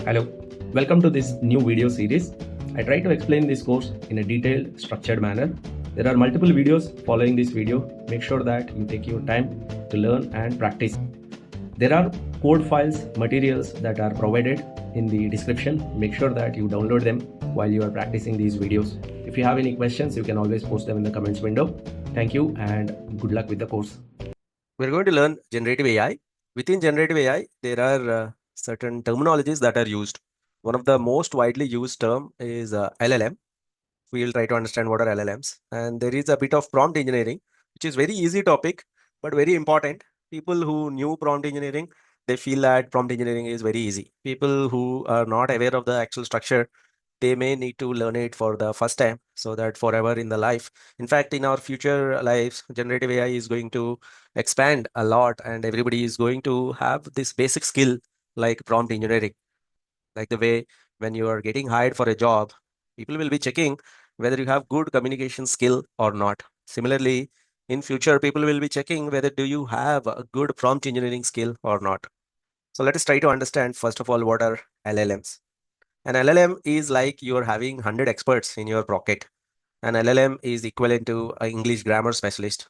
Hello, welcome to this new video series. I try to explain this course in a detailed, structured manner. There are multiple videos following this video. Make sure that you take your time to learn and practice. There are code files, materials that are provided in the description. Make sure that you download them while you are practicing these videos. If you have any questions, you can always post them in the comments window. Thank you and good luck with the course. We're going to learn generative AI. Within generative AI, there are certain terminologies that are used. One of the most widely used term is LLM. We'll try to understand what are LLMs. And there is a bit of prompt engineering, which is very easy topic, but very important. People who knew prompt engineering, they feel that prompt engineering is very easy. People who are not aware of the actual structure, they may need to learn it for the first time so that forever in the life. In fact, in our future lives, generative AI is going to expand a lot and everybody is going to have this basic skill like prompt engineering. Like the way when you are getting hired for a job, people will be checking whether you have good communication skill or not. Similarly, in future, people will be checking whether do you have a good prompt engineering skill or not. So let us try to understand first of all what are LLMs. An LLM is like you're having 100 experts in your pocket. An LLM is equivalent to an English grammar specialist.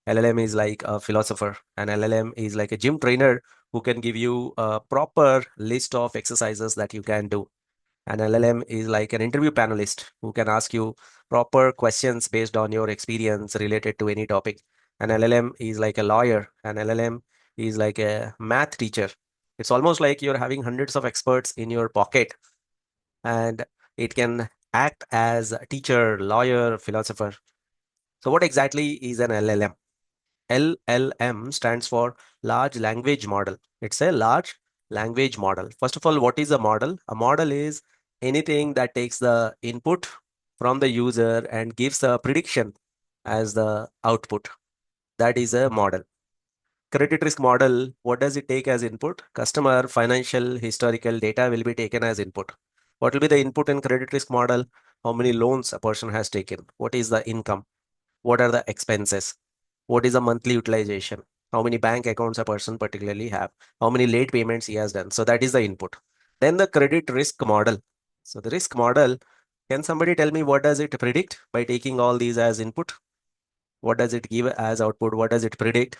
LLM is like a philosopher. An LLM is like a gym trainer who can give you a proper list of exercises that you can do. An LLM is like an interview panelist who can ask you proper questions based on your experience related to any topic. An LLM is like a lawyer. An LLM is like a math teacher. It's almost like you're having hundreds of experts in your pocket and it can act as a teacher, lawyer, philosopher. So what exactly is an LLM? LLM stands for large language model. It's a large language model. First of all, what is a model? A model is anything that takes the input from the user and gives a prediction as the output. That is a model. Credit risk model, what does it take as input? Customer financial historical data will be taken as input. What will be the input in credit risk model? How many loans a person has taken? What is the income? What are the expenses? What is the monthly utilization? How many bank accounts a person particularly have? How many late payments he has done? So that is the input. Then the credit risk model. So the risk model, can somebody tell me what does it predict by taking all these as input? What does it give as output? What does it predict?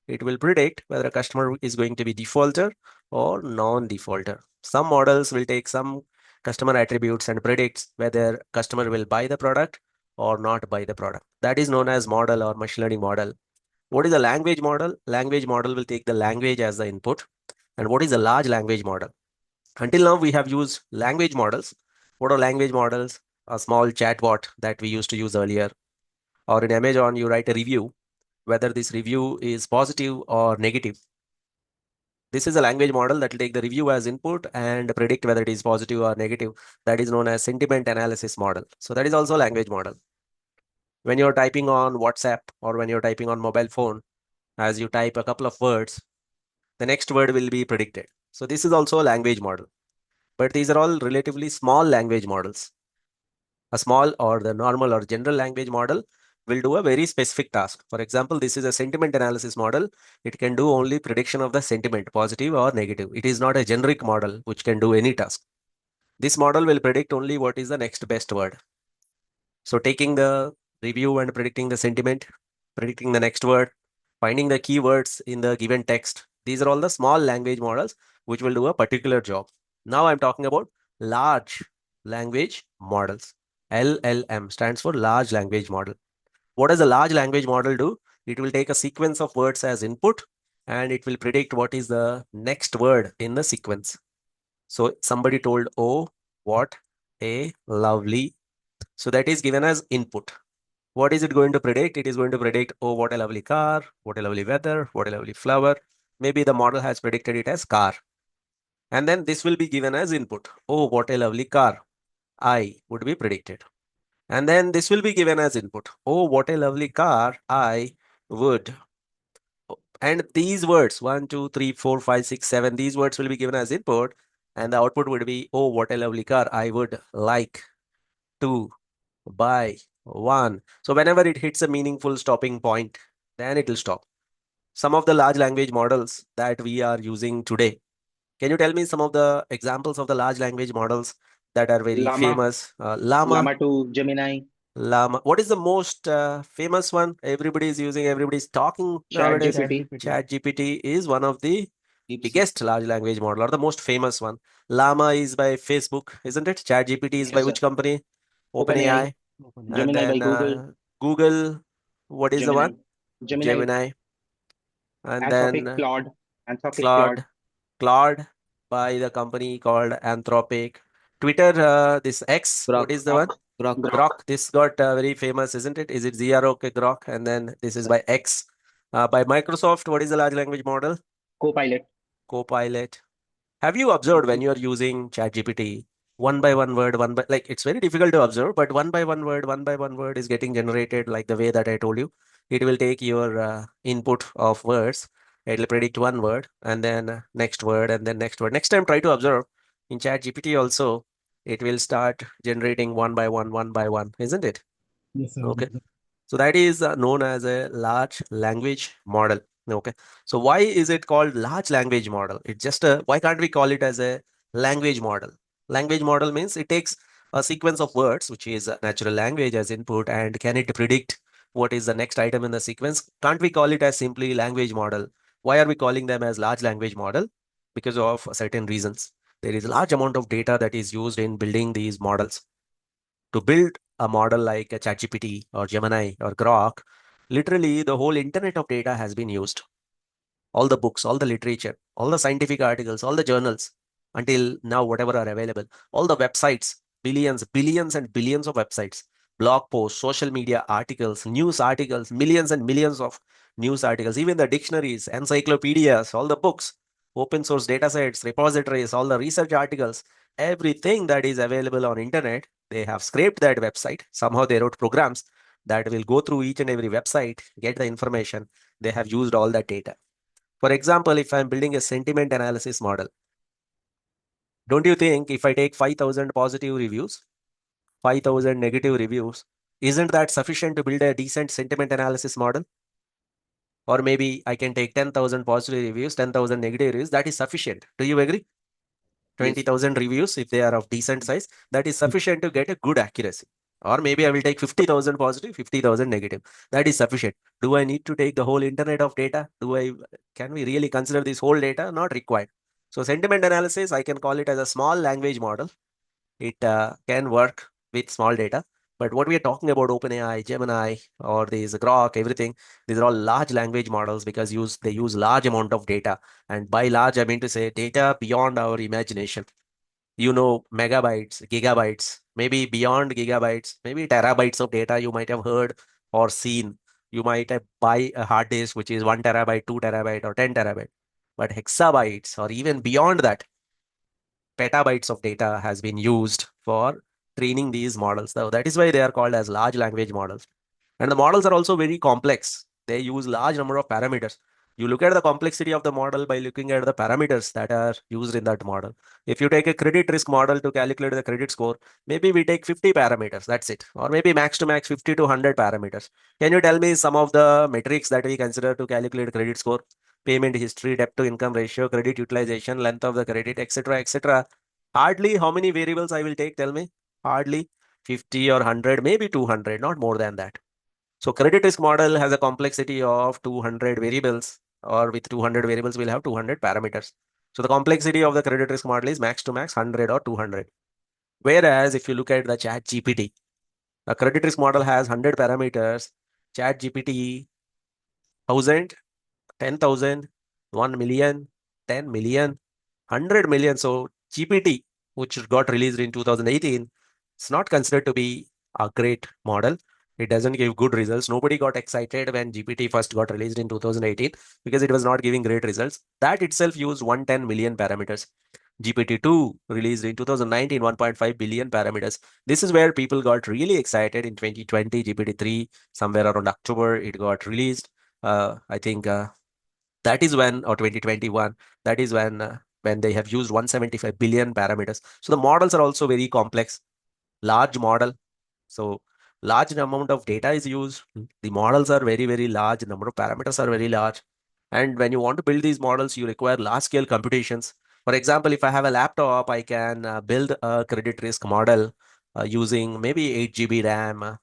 It will predict whether a customer is going to be defaulter or non-defaulter. Some models will take some customer attributes and predicts whether customer will buy the product or not buy the product. That is known as model or machine learning model. What is a language model? Language model will take the language as the input. And what is a large language model? Until now, we have used language models. What are language models? A small chatbot that we used to use earlier. Or in Amazon, you write a review, whether this review is positive or negative. This is a language model that will take the review as input and predict whether it is positive or negative. That is known as sentiment analysis model. So that is also a language model. When you're typing on WhatsApp or when you're typing on mobile phone, as you type a couple of words, the next word will be predicted. So this is also a language model. But these are all relatively small language models. A small or the normal or general language model will do a very specific task. For example, this is a sentiment analysis model. It can do only prediction of the sentiment, positive or negative. It is not a generic model which can do any task. This model will predict only what is the next best word. So taking the review and predicting the sentiment, predicting the next word, finding the keywords in the given text. These are all the small language models which will do a particular job. Now I'm talking about large language models. LLM stands for large language model. What does a large language model do? It will take a sequence of words as input and it will predict what is the next word in the sequence. So somebody told, oh, what a lovely. So that is given as input. What is it going to predict? It is going to predict, oh, what a lovely car, what a lovely weather, what a lovely flower. Maybe the model has predicted it as car. And then this will be given as input. Oh, what a lovely car. I would be predicted. And then this will be given as input. Oh, what a lovely car. I would. And these words, 1, 2, 3, 4, 5, 6, 7, these words will be given as input. And the output would be, oh, what a lovely car. I would like to buy one. So whenever it hits a meaningful stopping point, then it will stop. Some of the large language models that we are using today Can you tell me some of the examples of the large language models that are very Llama, famous? Llama, Llama 2, Gemini, Llama. What is the most famous one? Everybody is using, everybody is talking nowadays. ChatGPT. ChatGPT is one of the DeepSeek. biggest large language model or the most famous one. Llama is by Facebook, isn't it? ChatGPT is by Yes, sir. which company? OpenAI, OpenAI. And Gemini by then Google, Google, what is the Gemini, one? Gemini, Gemini. And then Anthropic, Claude, Anthropic, Claude, Claude, Claude by the company called Anthropic. Twitter, this X, what Grok, is the one? Grok, Grok. This got very famous, isn't it? Is it ZROK Grok? And then this is sir. by X. By Microsoft, what is the large language model? Copilot. Copilot. Have you observed when you're using ChatGPT, one by one word, one by like it's very difficult to observe, but one by one word is getting generated like the way that I told you. It will take your input of words. It'll predict one word and then next word and then next word. Next time, try to observe in ChatGPT also. It will start generating one by one, isn't it? Yes, sir. Okay. So that is known as a large language model. Okay. So why is it called large language model? It's just a, why can't we call it as a language model? Language model means it takes a sequence of words, which is a natural language as input, and can it predict what is the next item in the sequence? Can't we call it as simply language model? Why are we calling them as large language model? Because of certain reasons. There is a large amount of data that is used in building these models. To build a model like a ChatGPT or Gemini or Grok, literally the whole internet of data has been used. All the books, all the literature, all the scientific articles, all the journals, until now, whatever are available, all the websites, billions and billions of websites, blog posts, social media articles, news articles, millions and millions of news articles, even the dictionaries, encyclopedias, all the books, open source data sets, repositories, all the research articles, everything that is available on internet, they have scraped that website. Somehow they wrote programs that will go through each and every website, get the information. They have used all that data. For example, if I'm building a sentiment analysis model, don't you think if I take 5,000 positive reviews, 5,000 negative reviews, isn't that sufficient to build a decent sentiment analysis model? Or maybe I can take 10,000 positive reviews, 10,000 negative reviews. That is sufficient. Do you agree? Yes. 20,000 reviews, if they are of decent size, that is sufficient to get a good accuracy. Or maybe I will take 50,000 positive, 50,000 negative. That is sufficient. Do I need to take the whole internet of data? Can we really consider this whole data? Not required. So sentiment analysis, I can call it as a small language model. It can work with small data. But what we are talking about, OpenAI, Gemini, or these Grok, everything, these are all large language models because they use large amount of data. And by large, I mean to say data beyond our imagination. Megabytes, gigabytes, maybe beyond gigabytes, maybe terabytes of data you might have heard or seen. You might have buy a hard disk which is 1 terabyte, 2 terabyte, or 10 terabyte. But hexabytes or even beyond that, petabytes of data has been used for training these models. So that is why they are called as large language models. And the models are also very complex. They use large number of parameters. You look at the complexity of the model by looking at the parameters that are used in that model. If you take a credit risk model to calculate the credit score, maybe we take 50 parameters, that's it. Or maybe max to max 50 to 100 parameters. Can you tell me some of the metrics that we consider to calculate credit score? Payment history, debt to income ratio, credit utilization, length of the credit, etc., etc. Hardly how many variables I will take, tell me? Hardly 50 or 100, maybe 200, not more than that. So credit risk model has a complexity of 200 variables, or with 200 variables, we'll have 200 parameters. So the complexity of the credit risk model is max to max 100 or 200. Whereas if you look at the chat GPT, a credit risk model has 100 parameters, chat GPT 1000, 10,000, 1 million, 10 million, 100 million. So GPT, which got released in 2018, it's not considered to be a great model. It doesn't give good results. Nobody got excited when GPT first got released in 2018 because it was not giving great results. That itself used 110 million parameters. GPT-2 released in 2019, 1.5 billion parameters. This is where people got really excited in 2020. GPT-3, somewhere around October, it got released. I think that is when, or 2021, that is when they have used 175 billion parameters. So the models are also very complex, large model. So large amount of data is used. The models are very, very large. Number of parameters are very large. And when you want to build these models, you require large scale computations. For example, if I have a laptop, I can build a credit risk model using maybe 8 GB RAM,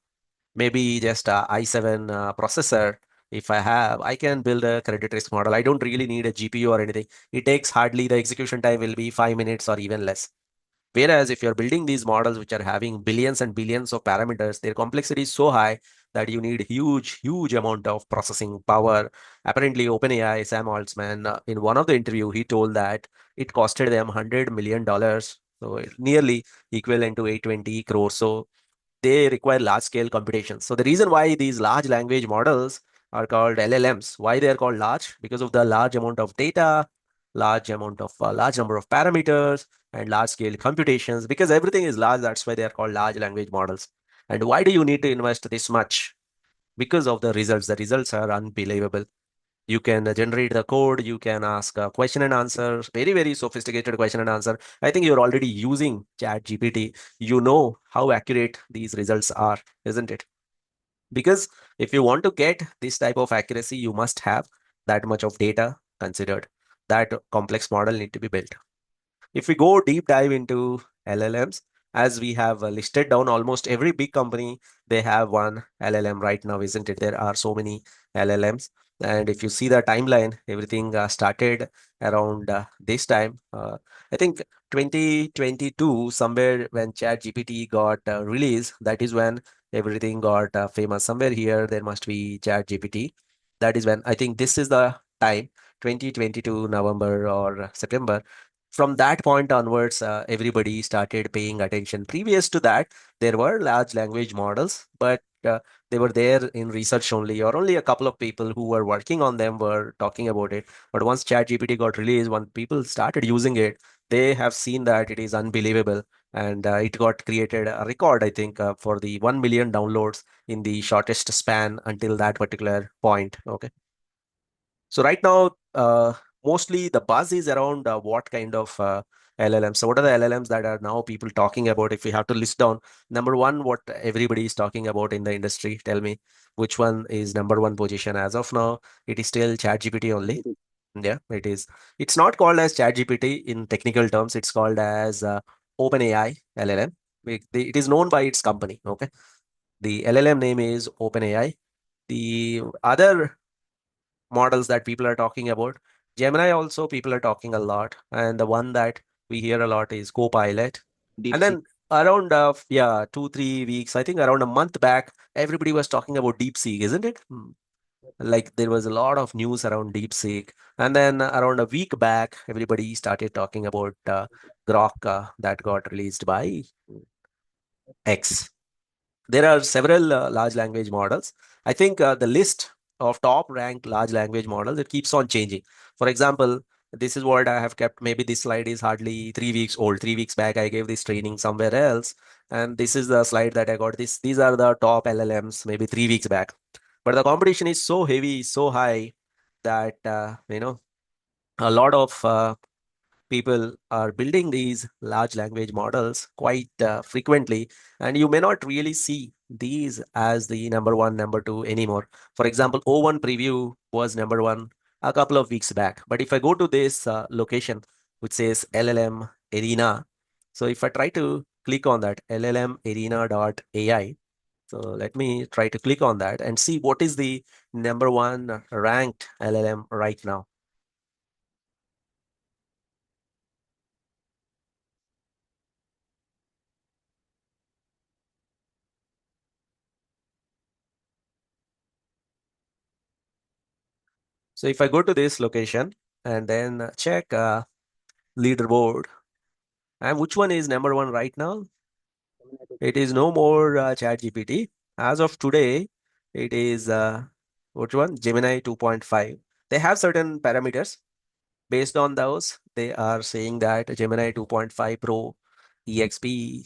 maybe just a i7 processor. If I can build a credit risk model. I don't really need a GPU or anything. It takes hardly, the execution time will be 5 minutes or even less. Whereas if you're building these models which are having billions and billions of parameters, their complexity is so high that you need huge amount of processing power. Apparently, OpenAI, Sam Altman, in one of the interview, he told that it costed them $100 million, so nearly equivalent to 820 crores. So they require large scale computations. So the reason why these large language models are called LLMs, why they are called large? Because of the large amount of data, large number of parameters, and large scale computations. Because everything is large, that's why they are called large language models. And why do you need to invest this much? Because of the results. The results are unbelievable. You can generate the code, you can ask a question and answer, very sophisticated question and answer. I think you're already using ChatGPT. You know how accurate these results are, isn't it? Because if you want to get this type of accuracy, you must have that much of data considered. That complex model need to be built. If we go deep dive into LLMs, as we have listed down, almost every big company, they have one LLM right now, isn't it? There are so many LLMs. And if you see the timeline, everything started around this time. I think 2022, somewhere when ChatGPT got released, that is when everything got famous. Somewhere here, there must be ChatGPT. That is when I think this is the time, 2022, November or September. From that point onwards, everybody started paying attention. Previous to that, there were large language models, but they were there in research only, or only a couple of people who were working on them were talking about it. But once ChatGPT got released, when people started using it, they have seen that it is unbelievable. And it got created a record, I think, for the 1 million downloads in the shortest span until that particular point. Okay. So right now, mostly the buzz is around what kind of LLMs. So what are the LLMs that are now people talking about? If we have to list down, number one, what everybody is talking about in the industry, tell me which one is number one position as of now. It is still ChatGPT only. Yeah, it is. It's not called as ChatGPT in technical terms. It's called as OpenAI LLM. It is known by its company. Okay, the LLM name is OpenAI. The other models that people are talking about. Gemini also people are talking a lot, and the one that we hear a lot is Copilot. And DeepSeek. then around 2 3 weeks, I think around a month back, everybody was talking about DeepSeek, isn't it? Like there was a lot of news around DeepSeek, and then around a week back, everybody started talking about Grok that got released by X. There are several large language models. I think the list of top ranked large language models, it keeps on changing. For example, this is what I have kept. Maybe this slide is hardly 3 weeks old. 3 weeks back, I gave this training somewhere else, and this is the slide that I got. These are the top LLMs, maybe 3 weeks back. But the competition is so heavy, so high that a lot of people are building these large language models quite frequently, and you may not really see these as the number one, number two anymore. For example, O1 preview was number one a couple of weeks back. But if I go to this location, which says LLM Arena, so if I try to click on that llmarena.ai, so let me try to click on that and see what is the number one ranked LLM right now. So if I go to this location and then check leaderboard, and which one is number one right now? It is no more ChatGPT. As of today, it is which one? Gemini 2.5. They have certain parameters. Based on those, they are saying that Gemini 2.5 Pro EXP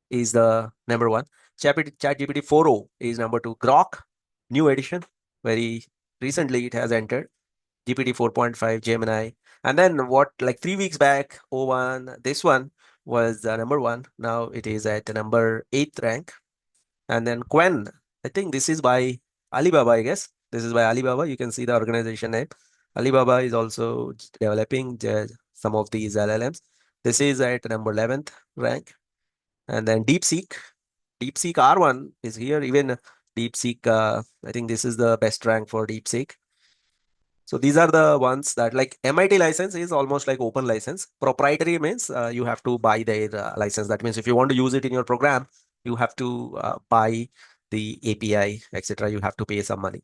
is the number one. ChatGPT 4.0 is number two. Grok, new edition, very recently it has entered. GPT 4.5, Gemini. And then what, like 3 weeks back, O1, this one was number one. Now it is at the number eighth rank. And then Quen, I think this is by Alibaba, I guess. This is by Alibaba. You can see the organization name. Alibaba is also developing the some of these LLMs. This is at number 11th rank. And then DeepSeek R1 is here. Even DeepSeek, I think this is the best rank for DeepSeek. So these are the ones that, like, MIT license is almost like open license. Proprietary means you have to buy their license. That means if you want to use it in your program, you have to buy the API, etc. You have to pay some money.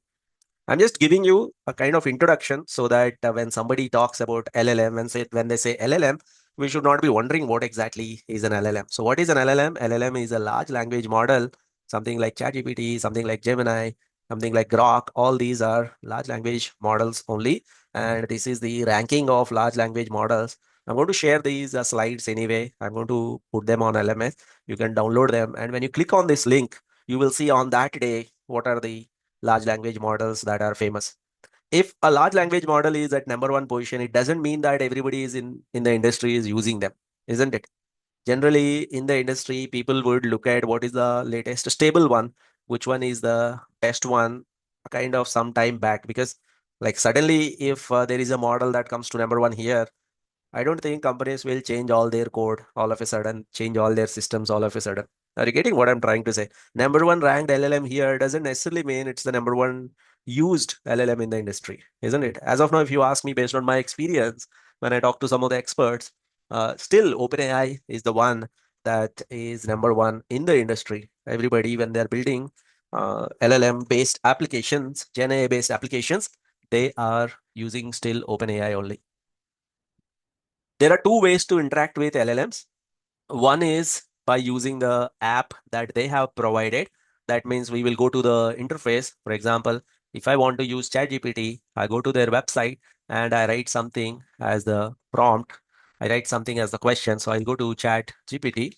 I'm just giving you a kind of introduction so that when somebody talks about LLM and when they say LLM, we should not be wondering what exactly is an LLM. So what is an LLM? LLM is a large language model, something like ChatGPT, something like Gemini, something like Grok. All these are large language models only. And this is the ranking of large language models. I'm going to share these slides anyway. I'm going to put them on LMS. You can download them. And when you click on this link, you will see on that day what are the large language models that are famous. If a large language model is at number one position, it doesn't mean that everybody is in the industry is using them, isn't it? Generally, in the industry, people would look at what is the latest stable one, which one is the best one, kind of some time back. Because, like, suddenly, if there is a model that comes to number one here, I don't think companies will change all their code all of a sudden, change all their systems all of a sudden. Are you getting what I'm trying to say? Number one ranked LLM here doesn't necessarily mean it's the number one used LLM in the industry, isn't it? As of now, if you ask me based on my experience, when I talk to some of the experts, still OpenAI is the one that is number one in the industry. Everybody, when they're building LLM based applications, GenAI based applications, they are using still OpenAI only. There are two ways to interact with LLMs. One is by using the app that they have provided. That means we will go to the interface. For example, if I want to use ChatGPT, I go to their website and I write something as the prompt. I write something as the question. So I'll go to ChatGPT,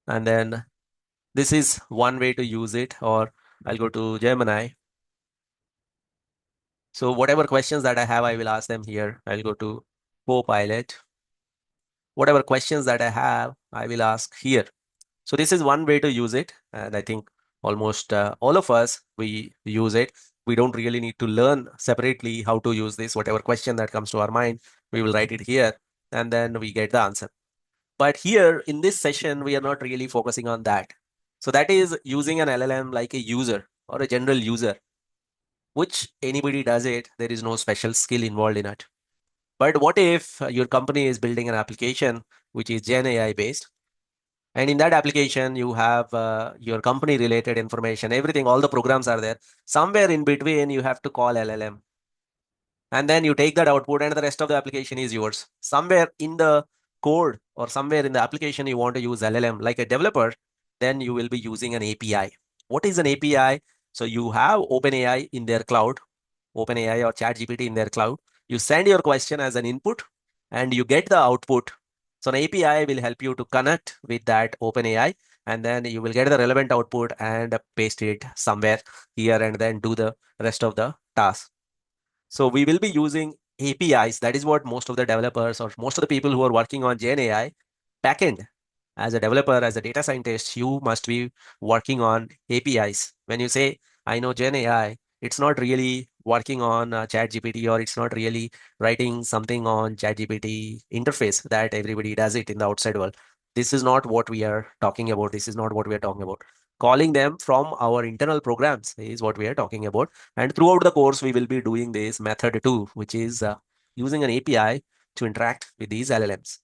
and then this is one way to use it, or I'll go to Gemini. So whatever questions that I have, I will ask them here. I'll go to Copilot. Whatever questions that I have, I will ask here. So this is one way to use it. And I think almost all of us, we use it. We don't really need to learn separately how to use this. Whatever question that comes to our mind, we will write it here and then we get the answer. But here in this session, we are not really focusing on that. So that is using an LLM like a user or a general user, which anybody does it. There is no special skill involved in it. But what if your company is building an application which is Gen AI based? And in that application, you have your company related information, everything, all the programs are there. Somewhere in between, you have to call LLM. And then you take that output and the rest of the application is yours. Somewhere in the code or somewhere in the application, you want to use LLM like a developer, then you will be using an API. What is an API? So you have OpenAI in their cloud, OpenAI or ChatGPT in their cloud. You send your question as an input and you get the output. So an API will help you to connect with that OpenAI, and then you will get the relevant output and paste it somewhere here and then do the rest of the task. So we will be using APIs. That is what most of the developers or most of the people who are working on GenAI backend. As a developer, as a data scientist, you must be working on APIs. When you say, I know GenAI, it's not really working on ChatGPT, or it's not really writing something on ChatGPT interface that everybody does it in the outside world. This is not what we are talking about. This is not what we are talking about. Calling them from our internal programs is what we are talking about. And throughout the course, we will be doing this method too, which is using an API to interact with these LLMs.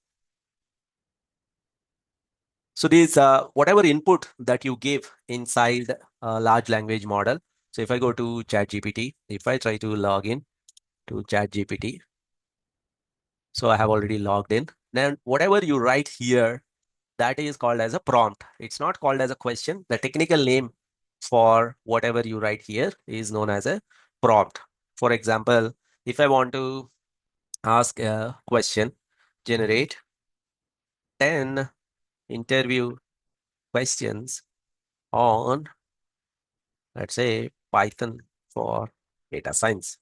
So these whatever input that you give inside a large language model. So if I go to ChatGPT, if I try to log in to ChatGPT, so I have already logged in. Then whatever you write here, that is called as a prompt. It's not called as a question. The technical name for whatever you write here is known as a prompt. For example, if I want to ask a question, generate 10 interview questions on, let's say, Python for data science.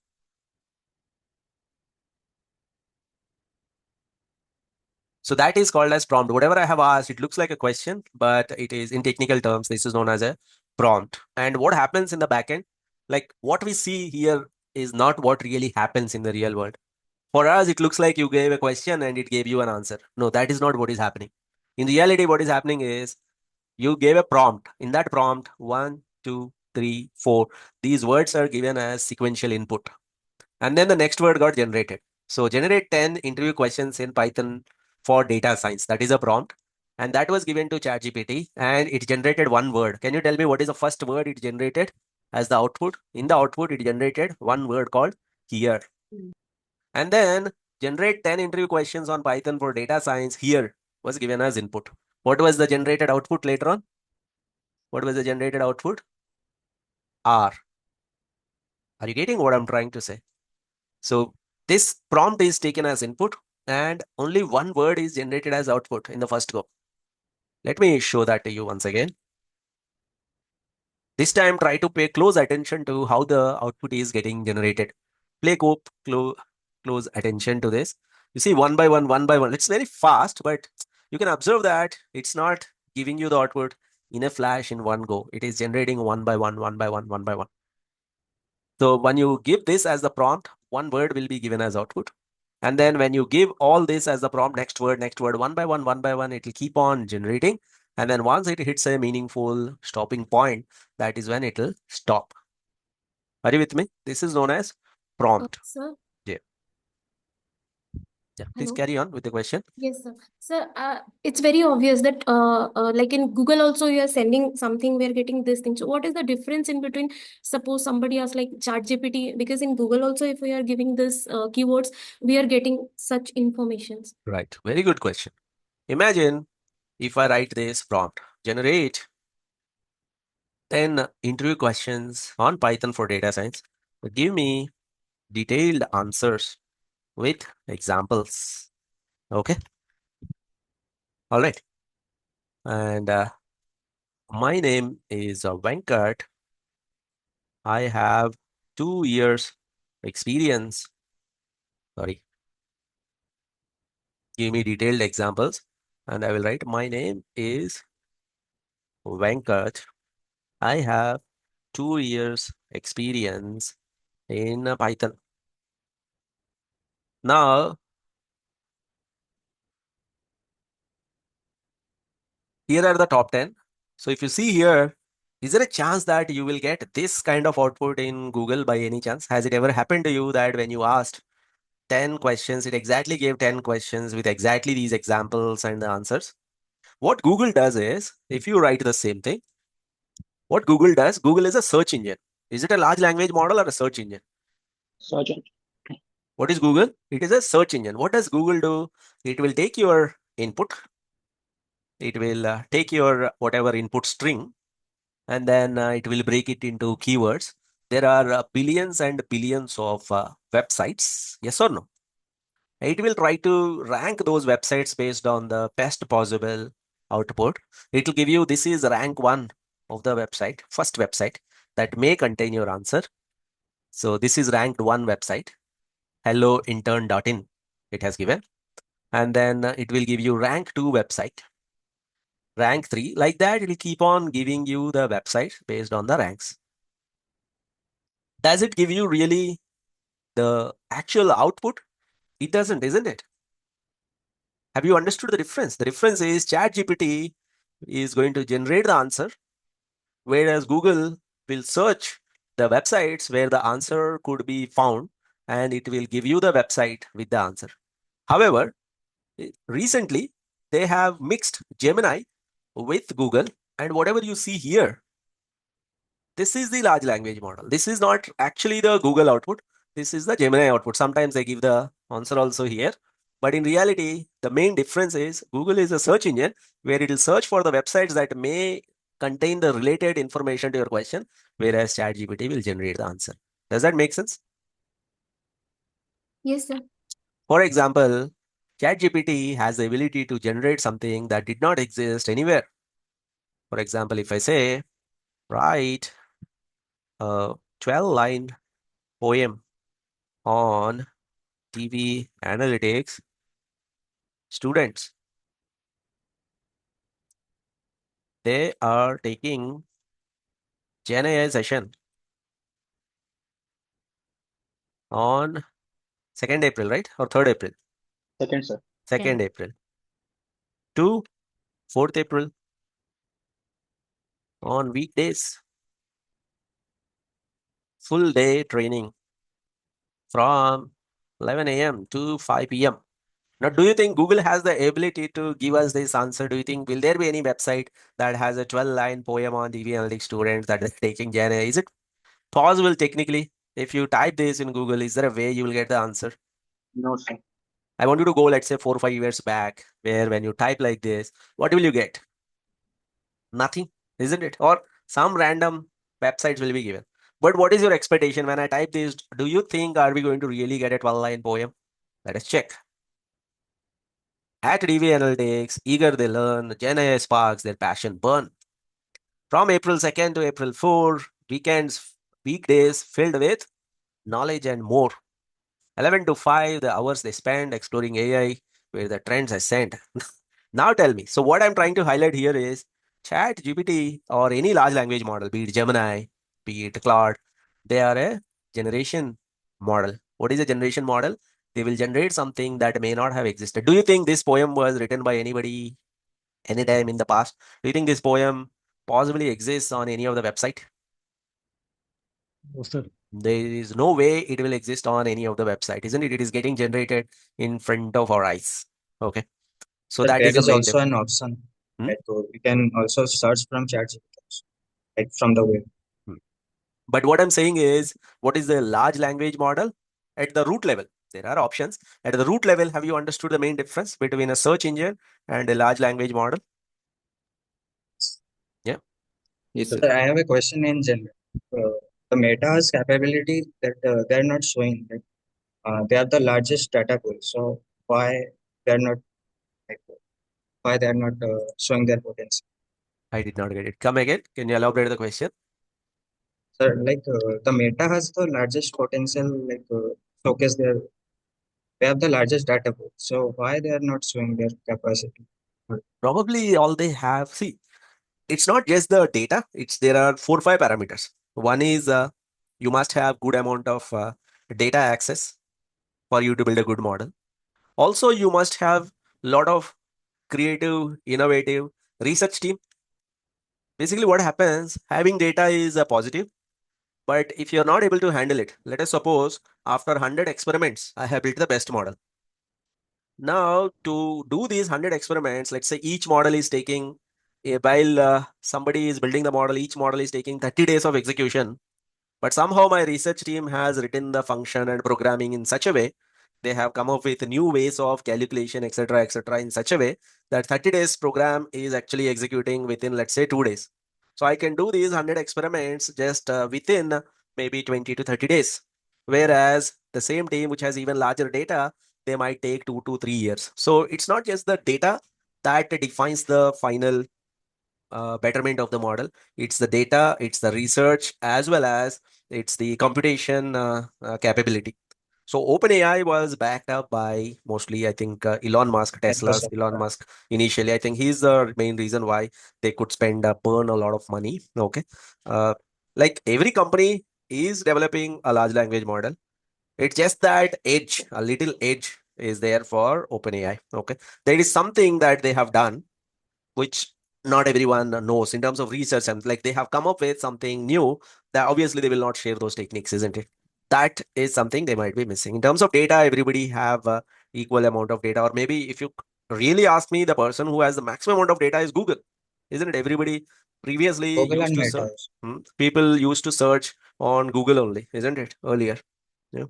So that is called as prompt. Whatever I have asked, it looks like a question, but it is, in technical terms, this is known as a prompt. And what happens in the backend, like what we see here is not what really happens in the real world. For us, it looks like you gave a question and it gave you an answer. No, that is not what is happening. In reality, what is happening is you gave a prompt. In that prompt, 1, 2, 3, 4, these words are given as sequential input. And then the next word got generated. So generate 10 interview questions in Python for data science. That is a prompt. And that was given to ChatGPT and it generated one word. Can you tell me what is the first word it generated as the output? In the output, it generated one word called here. And then generate 10 interview questions on Python for data science here was given as input. What was the generated output later on? What was the generated output? R. Are you getting what I'm trying to say? So this prompt is taken as input and only one word is generated as output in the first go. Let me show that to you once again. This time try to pay close attention to how the output is getting generated. Play close attention to this. You see one by one, one by one. It's very fast, but you can observe that it's not giving you the output in a flash in one go. It is generating one by one, one by one, one by one. So when you give this as the prompt, one word will be given as output. And then when you give all this as the prompt, next word, one by one, it will keep on generating. And then once it hits a meaningful stopping point, that is when it will stop. Are you with me? This is known as prompt. Sir, Yeah. Yeah. Please hello. carry on with the question. Yes, sir. Sir, it's very obvious that like in Google also you are sending something, we are getting this thing. So what is the difference in between, suppose somebody asks like ChatGPT, because in Google also if we are giving this keywords, we are getting such informations. Right. Very good question. Imagine if I write this prompt, generate 10 interview questions on Python for data science. Give me detailed answers with examples. Okay. All right. And my name is Venkat. I have 2 years experience. Sorry. Give me detailed examples. And I will write my name is Venkat. I have 2 years experience in Python. Now, here are the top 10. So if you see here, is there a chance that you will get this kind of output in Google by any chance? Has it ever happened to you that when you asked 10 questions, it exactly gave 10 questions with exactly these examples and the answers? What Google does is, if you write the same thing, what Google does, Google is a search engine. Is it a large language model or a search engine? Search engine. What is Google? It is a search engine. What does Google do? It will take your input. It will take your whatever input string and then it will break it into keywords. There are billions and billions of websites. Yes or no? It will try to rank those websites based on the best possible output. It will give you this is rank 1 of the website, first website that may contain your answer. So this is ranked 1 website, hellointern.in it has given. And then it will give you rank 2 website, rank 3. Like that, it will keep on giving you the website based on the ranks. Does it give you really the actual output? It doesn't, isn't it? Have you understood the difference? The difference is ChatGPT is going to generate the answer, whereas Google will search the websites where the answer could be found and it will give you the website with the answer. However, recently they have mixed Gemini with Google, and whatever you see here, this is the large language model. This is not actually the Google output. This is the Gemini output. Sometimes they give the answer also here. But in reality, the main difference is Google is a search engine where it will search for the websites that may contain the related information to your question, whereas ChatGPT will generate the answer. Does that make sense? Yes, sir. For example, ChatGPT has the ability to generate something that did not exist anywhere. For example, if I say, write a 12-line poem on TV analytics students, they are taking GenAI session on 2nd April, right? Or 3rd April? Second, sir. 2nd April to 4th April on weekdays. Full day training from 11 a.m. to 5 p.m. Now, do you think Google has the ability to give us this answer? Do you think will there be any website that has a 12-line poem on DB Analytics students that is taking GenAI? Is it possible technically? If you type this in Google, is there a way you will get the answer? No, sir. I want you to go, let's say, 4 or 5 years back, where when you type like this, what will you get? Nothing, isn't it? Or some random websites will be given. But what is your expectation when I type this? Do you think are we going to really get a 12-line poem? Let us check. At DB Analytics, eager they learn, GenAI sparks their passion burn. From April 2nd to April 4, weekdays filled with knowledge and more. 11 to 5, the hours they spend exploring AI, where the trends are sent. Now tell me, so what I'm trying to highlight here is ChatGPT or any large language model, be it Gemini, be it Claude, they are a generation model. What is a generation model? They will generate something that may not have existed. Do you think this poem was written by anybody anytime in the past? Do you think this poem possibly exists on any of the website? No, sir. There is no way it will exist on any of the website, isn't it? It is getting generated in front of our eyes. Okay. So But that there is the is main also difference. an option. Hmm? Like we can also search from ChatGPT, like from the web. Hmm. But what I'm saying is, what is the large language model? At the root level, there are options. At the root level, have you understood the main difference between a search engine and a large language model? Yeah. Yes, So sir. I have a question in general. The Meta has capability that they are not showing. That, they are the largest data pool. So why they are not like, why they are not showing their potential? I did not get it. Come again. Can you elaborate the question? So like the Meta has the largest potential. Like showcase their they have the largest data pool. So why they are not showing their capacity? Probably all they have. See, it's not just the data. There are 4 or 5 parameters. One is you must have good amount of data access for you to build a good model. Also, you must have lot of creative, innovative research team. Basically, what happens, having data is a positive, but if you're not able to handle it, let us suppose after 100 experiments, I have built the best model. Now, to do these 100 experiments, let's say each model is taking, while somebody is building the model, each model is taking 30 days of execution. But somehow my research team has written the function and programming in such a way, they have come up with new ways of calculation, etc., in such a way that 30 days program is actually executing within, let's say, 2 days. So I can do these 100 experiments just within maybe 20 to 30 days. Whereas the same team, which has even larger data, they might take 2 to 3 years. So it's not just the data that defines the final betterment of the model. It's the data, it's the research, as well as it's the computation capability. So OpenAI was backed up by mostly, I think, Elon Musk, Tesla's Microsoft. Elon Musk initially. I think he's the main reason why they could burn a lot of money. Okay. Uh, like every company is developing a large language model. It's just that edge, a little edge is there for OpenAI. Okay. There is something that they have done which not everyone knows in terms of research, and like they have come up with something new that obviously they will not share those techniques, isn't it? That is something they might be missing. In terms of data, everybody have equal amount of data, or maybe if you really ask me, the person who has the maximum amount of data is Google, isn't it? Everybody previously Google used and to Meta. search, people used to search on Google only, isn't it, earlier? Yeah.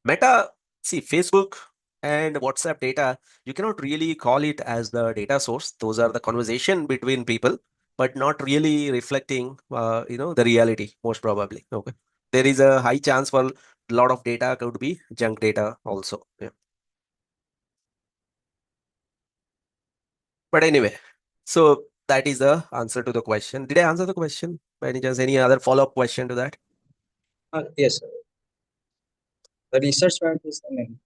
Meta, see, Facebook and WhatsApp data, you cannot really call it as the data source. Those are the conversation between people, but not really reflecting, the reality, most probably. Okay. There is a high chance for a lot of data could be junk data also. Yeah. But anyway, so that is the answer to the question. Did I answer the question? By any chance, any other follow-up question to that? Yes, sir. The research part is the main.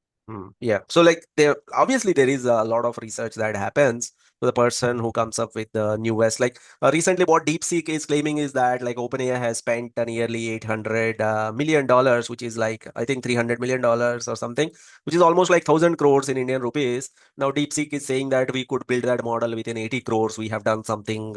Yeah. So like there obviously there is a lot of research that happens to the person who comes up with the newest. Like recently, what DeepSeek is claiming is that like OpenAI has spent nearly $800 million, which is like I think $300 million or something, which is almost like 1,000 crores in Indian rupees. Now DeepSeek is saying that we could build that model within 80 crores. We have done something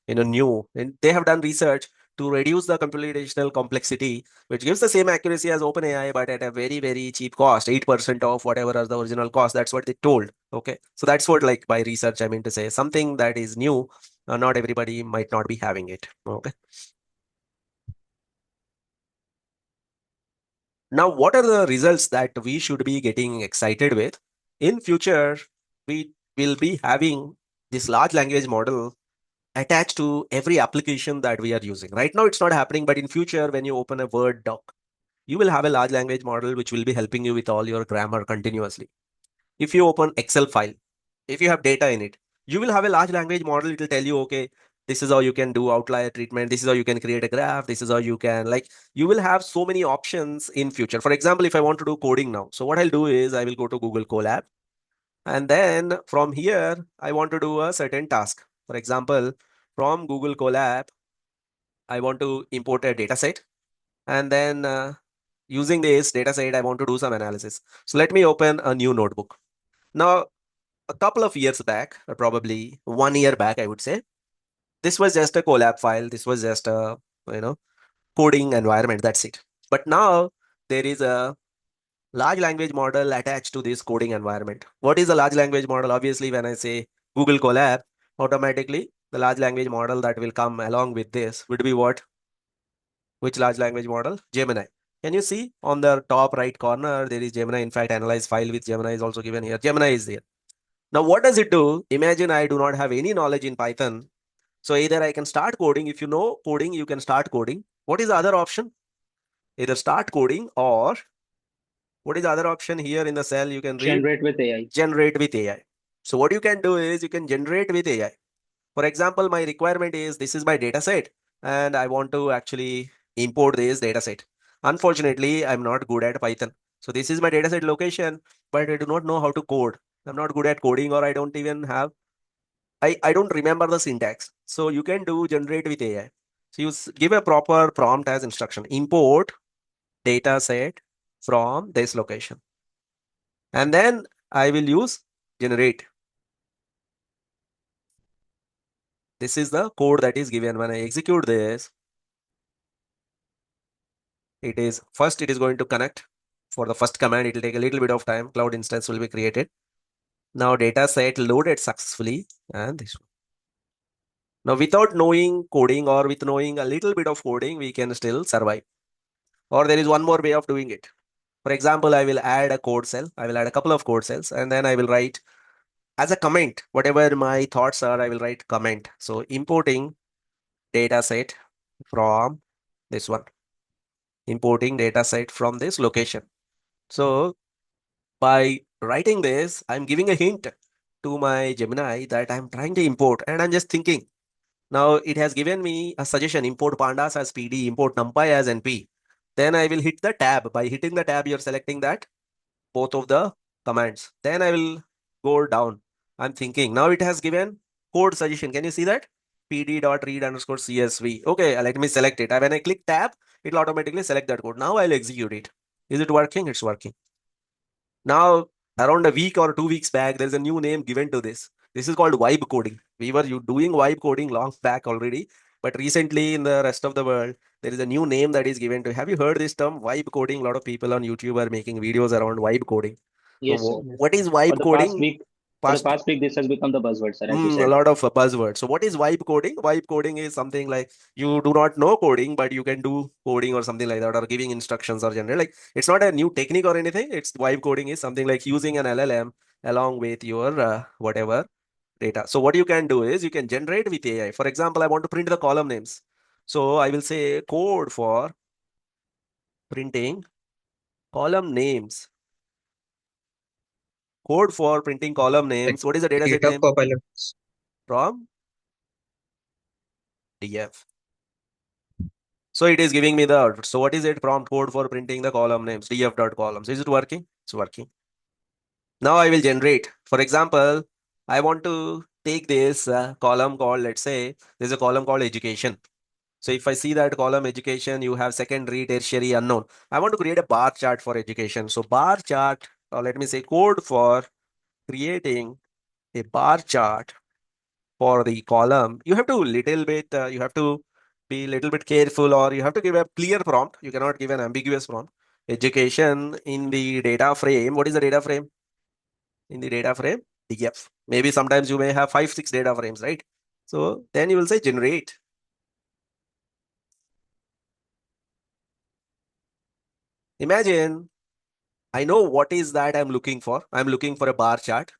new, and they have done research to reduce the computational complexity, which gives the same accuracy as OpenAI, but at a very, very cheap cost, 8% of whatever are the original cost. That's what they told. Okay. So that's what, like, by research, I mean to say something that is new. Not everybody might not be having it. Okay. Now, what are the results that we should be getting excited with? In future, we will be having this large language model attached to every application that we are using. Right now, it's not happening, but in future, when you open a Word doc, you will have a large language model which will be helping you with all your grammar continuously. If you open Excel file, if you have data in it, you will have a large language model. It will tell you, okay, this is how you can do outlier treatment. This is how you can create a graph. This is how you can, like, you will have so many options in future. For example, if I want to do coding now, so what I'll do is I will go to Google Colab, and then from here, I want to do a certain task. For example, from Google Colab, I want to import a data set, and then using this data set, I want to do some analysis. So let me open a new notebook. Now, a couple of years back, or probably 1 year back, I would say, this was just a collab file. This was just a, you know, coding environment. That's it. But now there is a large language model attached to this coding environment. What is a large language model? Obviously, when I say Google Colab, automatically the large language model that will come along with this would be what? Which large language model? Gemini. Can you see on the top right corner, there is Gemini. In fact, analyze file with Gemini is also given here. Gemini is there. Now, what does it do? Imagine I do not have any knowledge in Python. So either I can start coding. If you know coding, you can start coding. What is the other option? Either start coding, or what is the other option here in the cell? You can read Generate with AI. generate with AI. So what you can do is you can generate with AI. For example, my requirement is this is my data set and I want to actually import this data set. Unfortunately, I'm not good at Python. So this is my data set location, but I do not know how to code. I'm not good at coding, or I don't even have, I don't remember the syntax. So you can do generate with AI. So you give a proper prompt as instruction, import data set from this location. And then I will use generate. This is the code that is given. When I execute this, it is first, it is going to connect. For the first command, it will take a little bit of time. Cloud instance will be created. Now data set loaded successfully, and this one. Now without knowing coding, or with knowing a little bit of coding, we can still survive. Or there is one more way of doing it. For example, I will add a code cell. I will add a couple of code cells, and then I will write as a comment, whatever my thoughts are, I will write comment. So importing data set from this one, importing data set from this location. So by writing this, I'm giving a hint to my Gemini that I'm trying to import, and I'm just thinking. Now it has given me a suggestion: import pandas as PD, import numpy as NP. Then I will hit the tab. By hitting the tab, you're selecting that both of the commands. Then I will go down. I'm thinking. Now it has given code suggestion. Can you see that? pd.read_csv. Okay, let me select it. And when I click tab, it will automatically select that code. Now I'll execute it. Is it working? It's working. Now, around a week or 2 weeks back, there's a new name given to this. This is called vibe coding. We were doing vibe coding long back already, but recently in the rest of the world, there is a new name that is given to. Have you heard this term, vibe coding? A lot of people on YouTube are making videos around vibe coding. So Yes, sir. what is For vibe the past coding? week, Past this has become the buzzword, sir, as you A said. lot of buzzwords. So what is vibe coding? Vibe coding is something like you do not know coding, but you can do coding or something like that, or giving instructions or general. Like it's not a new technique or anything. It's vibe coding is something like using an LLM along with your whatever data. So what you can do is you can generate with AI. For example, I want to print the column names. So I will say code for printing column names. Code for printing column Like names. What is the data set GitHub name? Copilot. From DF. So it is giving me the output. So what is it? Prompt code for printing the column names, df.columns. Is it working? It's working. Now I will generate. For example, I want to take this column called, let's say, there's a column called education. So if I see that column education, you have secondary, tertiary, unknown. I want to create a bar chart for education. So bar chart, or let me say code for creating a bar chart for the column. You have to you have to be a little bit careful, or you have to give a clear prompt. You cannot give an ambiguous prompt. Education in the data frame. What is the data frame? In the data frame, df. Maybe sometimes you may have 5 6 data frames, right? So then you will say generate. Imagine I know what is that I'm looking for. I'm looking for a bar chart,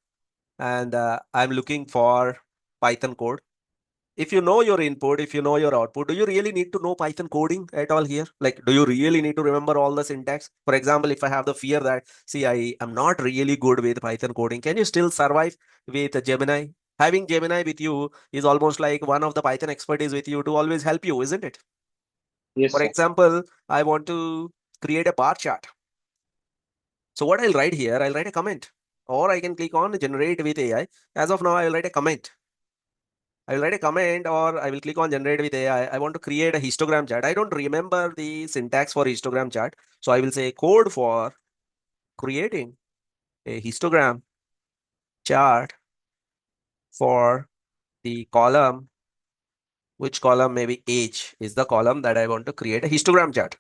and I'm looking for Python code. If you know your input, if you know your output, do you really need to know Python coding at all here? Like, do you really need to remember all the syntax? For example, if I have the fear that, see, I am not really good with Python coding, can you still survive with Gemini? Having Gemini with you is almost like one of the Python expert is with you to always help you, isn't it? Yes, For sir. example, I want to create a bar chart. So what I'll write here, I'll write a comment, or I can click on generate with AI. As of now, I will write a comment. I will write a comment, or I will click on generate with AI. I want to create a histogram chart. I don't remember the syntax for histogram chart. So I will say code for creating a histogram chart for the column, which column? Maybe age is the column that I want to create a histogram chart.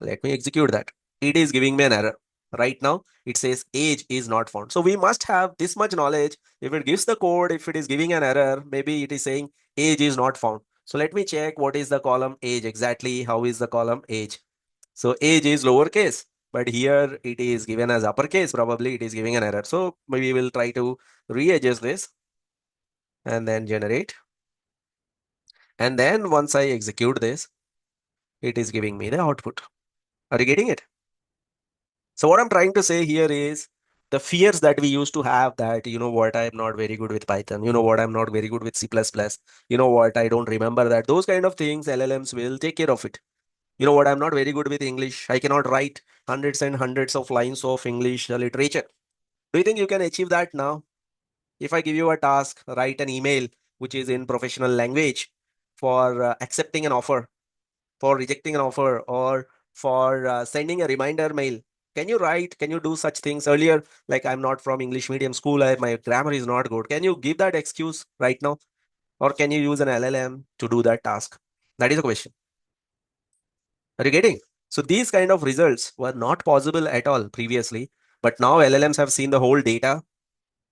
Let me execute that. It is giving me an error. Right now, it says age is not found. So we must have this much knowledge. If it gives the code, if it is giving an error, maybe it is saying age is not found. So let me check what is the column age exactly. How is the column age? So age is lowercase, but here it is given as uppercase. Probably it is giving an error. So maybe we will try to readjust this and then generate. And then once I execute this, it is giving me the output. Are you getting it? So what I'm trying to say here is the fears that we used to have, that, you know what, I'm not very good with Python. You know what, I'm not very good with C++. You know what, I don't remember that. Those kind of things, LLMs will take care of it. You know what, I'm not very good with English. I cannot write hundreds and hundreds of lines of English literature. Do you think you can achieve that now? If I give you a task, write an email which is in professional language for accepting an offer, for rejecting an offer, or for sending a reminder mail. Can you do such things earlier? Like, I'm not from English medium school, my grammar is not good. Can you give that excuse right now? Or can you use an LLM to do that task? That is a question. Are you getting? So these kind of results were not possible at all previously, but now LLMs have seen the whole data,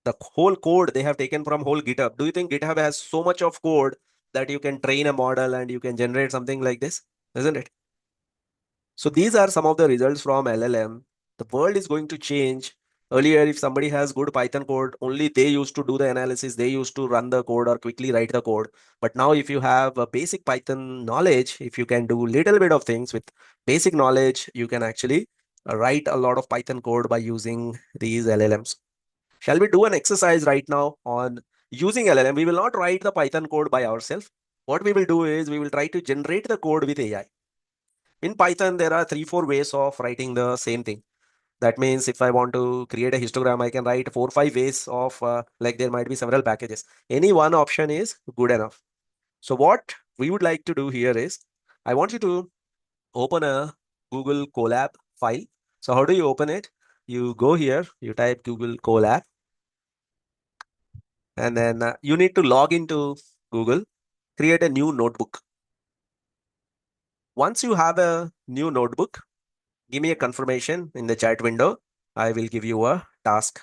the whole code they have taken from whole GitHub. Do you think GitHub has so much of code that you can train a model and you can generate something like this? Isn't it? So these are some of the results from LLM. The world is going to change. Earlier, if somebody has good Python code, only they used to do the analysis, they used to run the code or quickly write the code. But now if you have a basic Python knowledge, if you can do little bit of things with basic knowledge, you can actually write a lot of Python code by using these LLMs. Shall we do an exercise right now on using LLM? We will not write the Python code by ourselves. What we will do is we will try to generate the code with AI. In Python, there are 3 4 ways of writing the same thing. That means if I want to create a histogram, I can write 4 5 ways of, like there might be several packages. Any one option is good enough. So what we would like to do here is, I want you to open a Google Colab file. So how do you open it? You go here, you type Google Colab, and then you need to log into Google, create a new notebook. Once you have a new notebook, give me a confirmation in the chat window. I will give you a task.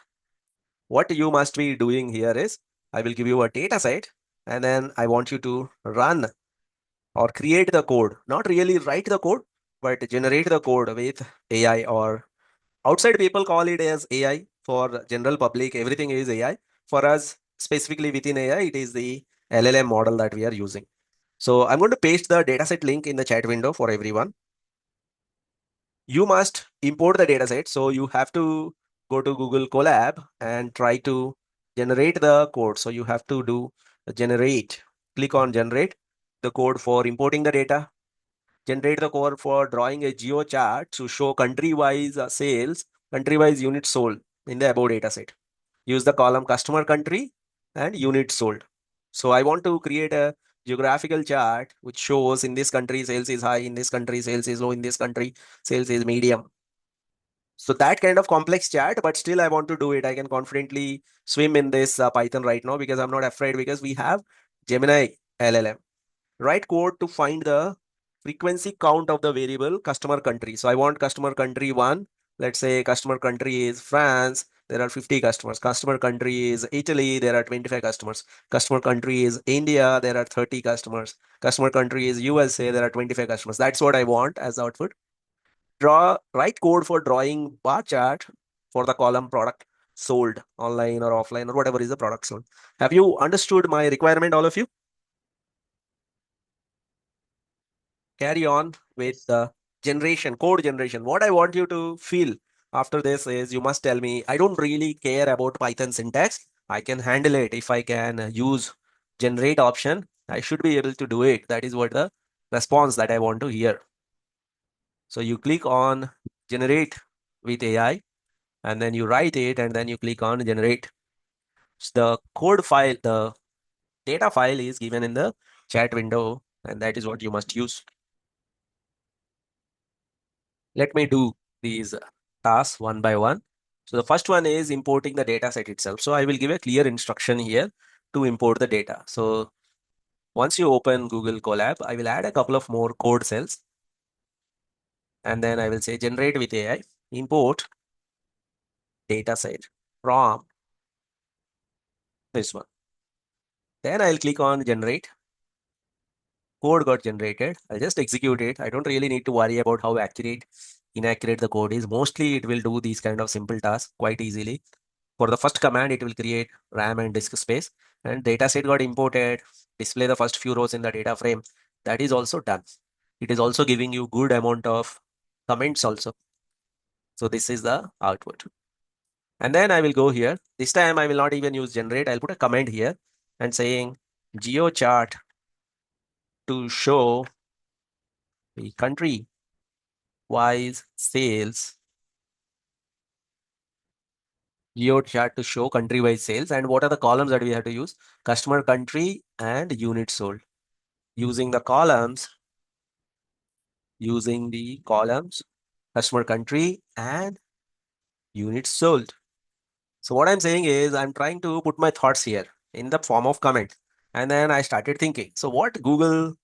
What you must be doing here is, I will give you a data set, and then I want you to run or create the code, not really write the code, but generate the code with AI, or outside people call it as AI. For general public, everything is AI. For us, specifically within AI, it is the LLM model that we are using. So I'm going to paste the dataset link in the chat window for everyone. You must import the dataset. So you have to go to Google Colab and try to generate the code. So you have to do generate, click on generate the code for importing the data, generate the code for drawing a geo chart to show country-wise sales, country-wise units sold. in the above data set. Use the column customer country and units sold. So I want to create a geographical chart which shows in this country sales is high, in this country sales is low, in this country sales is medium. So that kind of complex chart, but still I want to do it. I can confidently swim in this Python right now because I'm not afraid, because we have Gemini LLM. Write code to find the frequency count of the variable customer country. So I want customer country 1. Let's say customer country is France. There are 50 customers. Customer country is Italy. There are 25 customers. Customer country is India. There are 30 customers. Customer country is USA. There are 25 customers. That's what I want as output. Write code for drawing bar chart for the column product sold online or offline or whatever is the product sold. Have you understood my requirement, all of you? Carry on with the code generation. What I want you to feel after this is, you must tell me, I don't really care about Python syntax. I can handle it. If I can use generate option, I should be able to do it. That is what the response that I want to hear. So you click on generate with AI, and then you write it, and then you click on generate. So the code file, the data file is given in the chat window, and that is what you must use. Let me do these tasks one by one. So the first one is importing the data set itself. So I will give a clear instruction here to import the data. So once you open Google Colab, I will add a couple of more code cells. And then I will say generate with AI, import data set from this one. Then I'll click on generate. Code got generated. I'll just execute it. I don't really need to worry about how accurate, inaccurate the code is. Mostly it will do these kind of simple tasks quite easily. For the first command, it will create RAM and disk space, and data set got imported, display the first few rows in the data frame. That is also done. It is also giving you good amount of comments also. So this is the output. And then I will go here. This time I will not even use generate. I'll put a comment here and saying geo chart to show the country wise sales. Geo chart to show country wise sales. And what are the columns that we have to use? Customer country and unit sold. Using the columns, customer country and units sold. So what I'm saying is, I'm trying to put my thoughts here in the form of comment. And then I started thinking, so what Google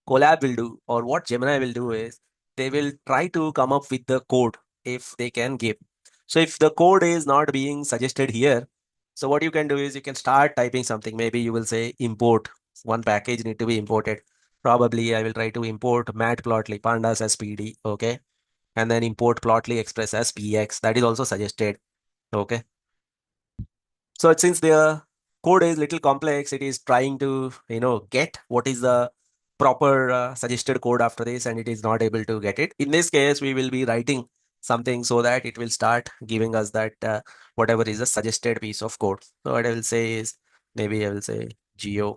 Colab will do, or what Gemini will do, is they will try to come up with the code if they can give. So if the code is not being suggested here, so what you can do is you can start typing something. Maybe you will say import, one package need to be imported. Probably I will try to import matplotly pandas as PD, okay? And then import plotly express as px. That is also suggested, okay? So since the code is little complex, it is trying to, get what is the proper suggested code after this, and it is not able to get it. In this case, we will be writing something so that it will start giving us that whatever is a suggested piece of code. So what I will say is, maybe I will say geo.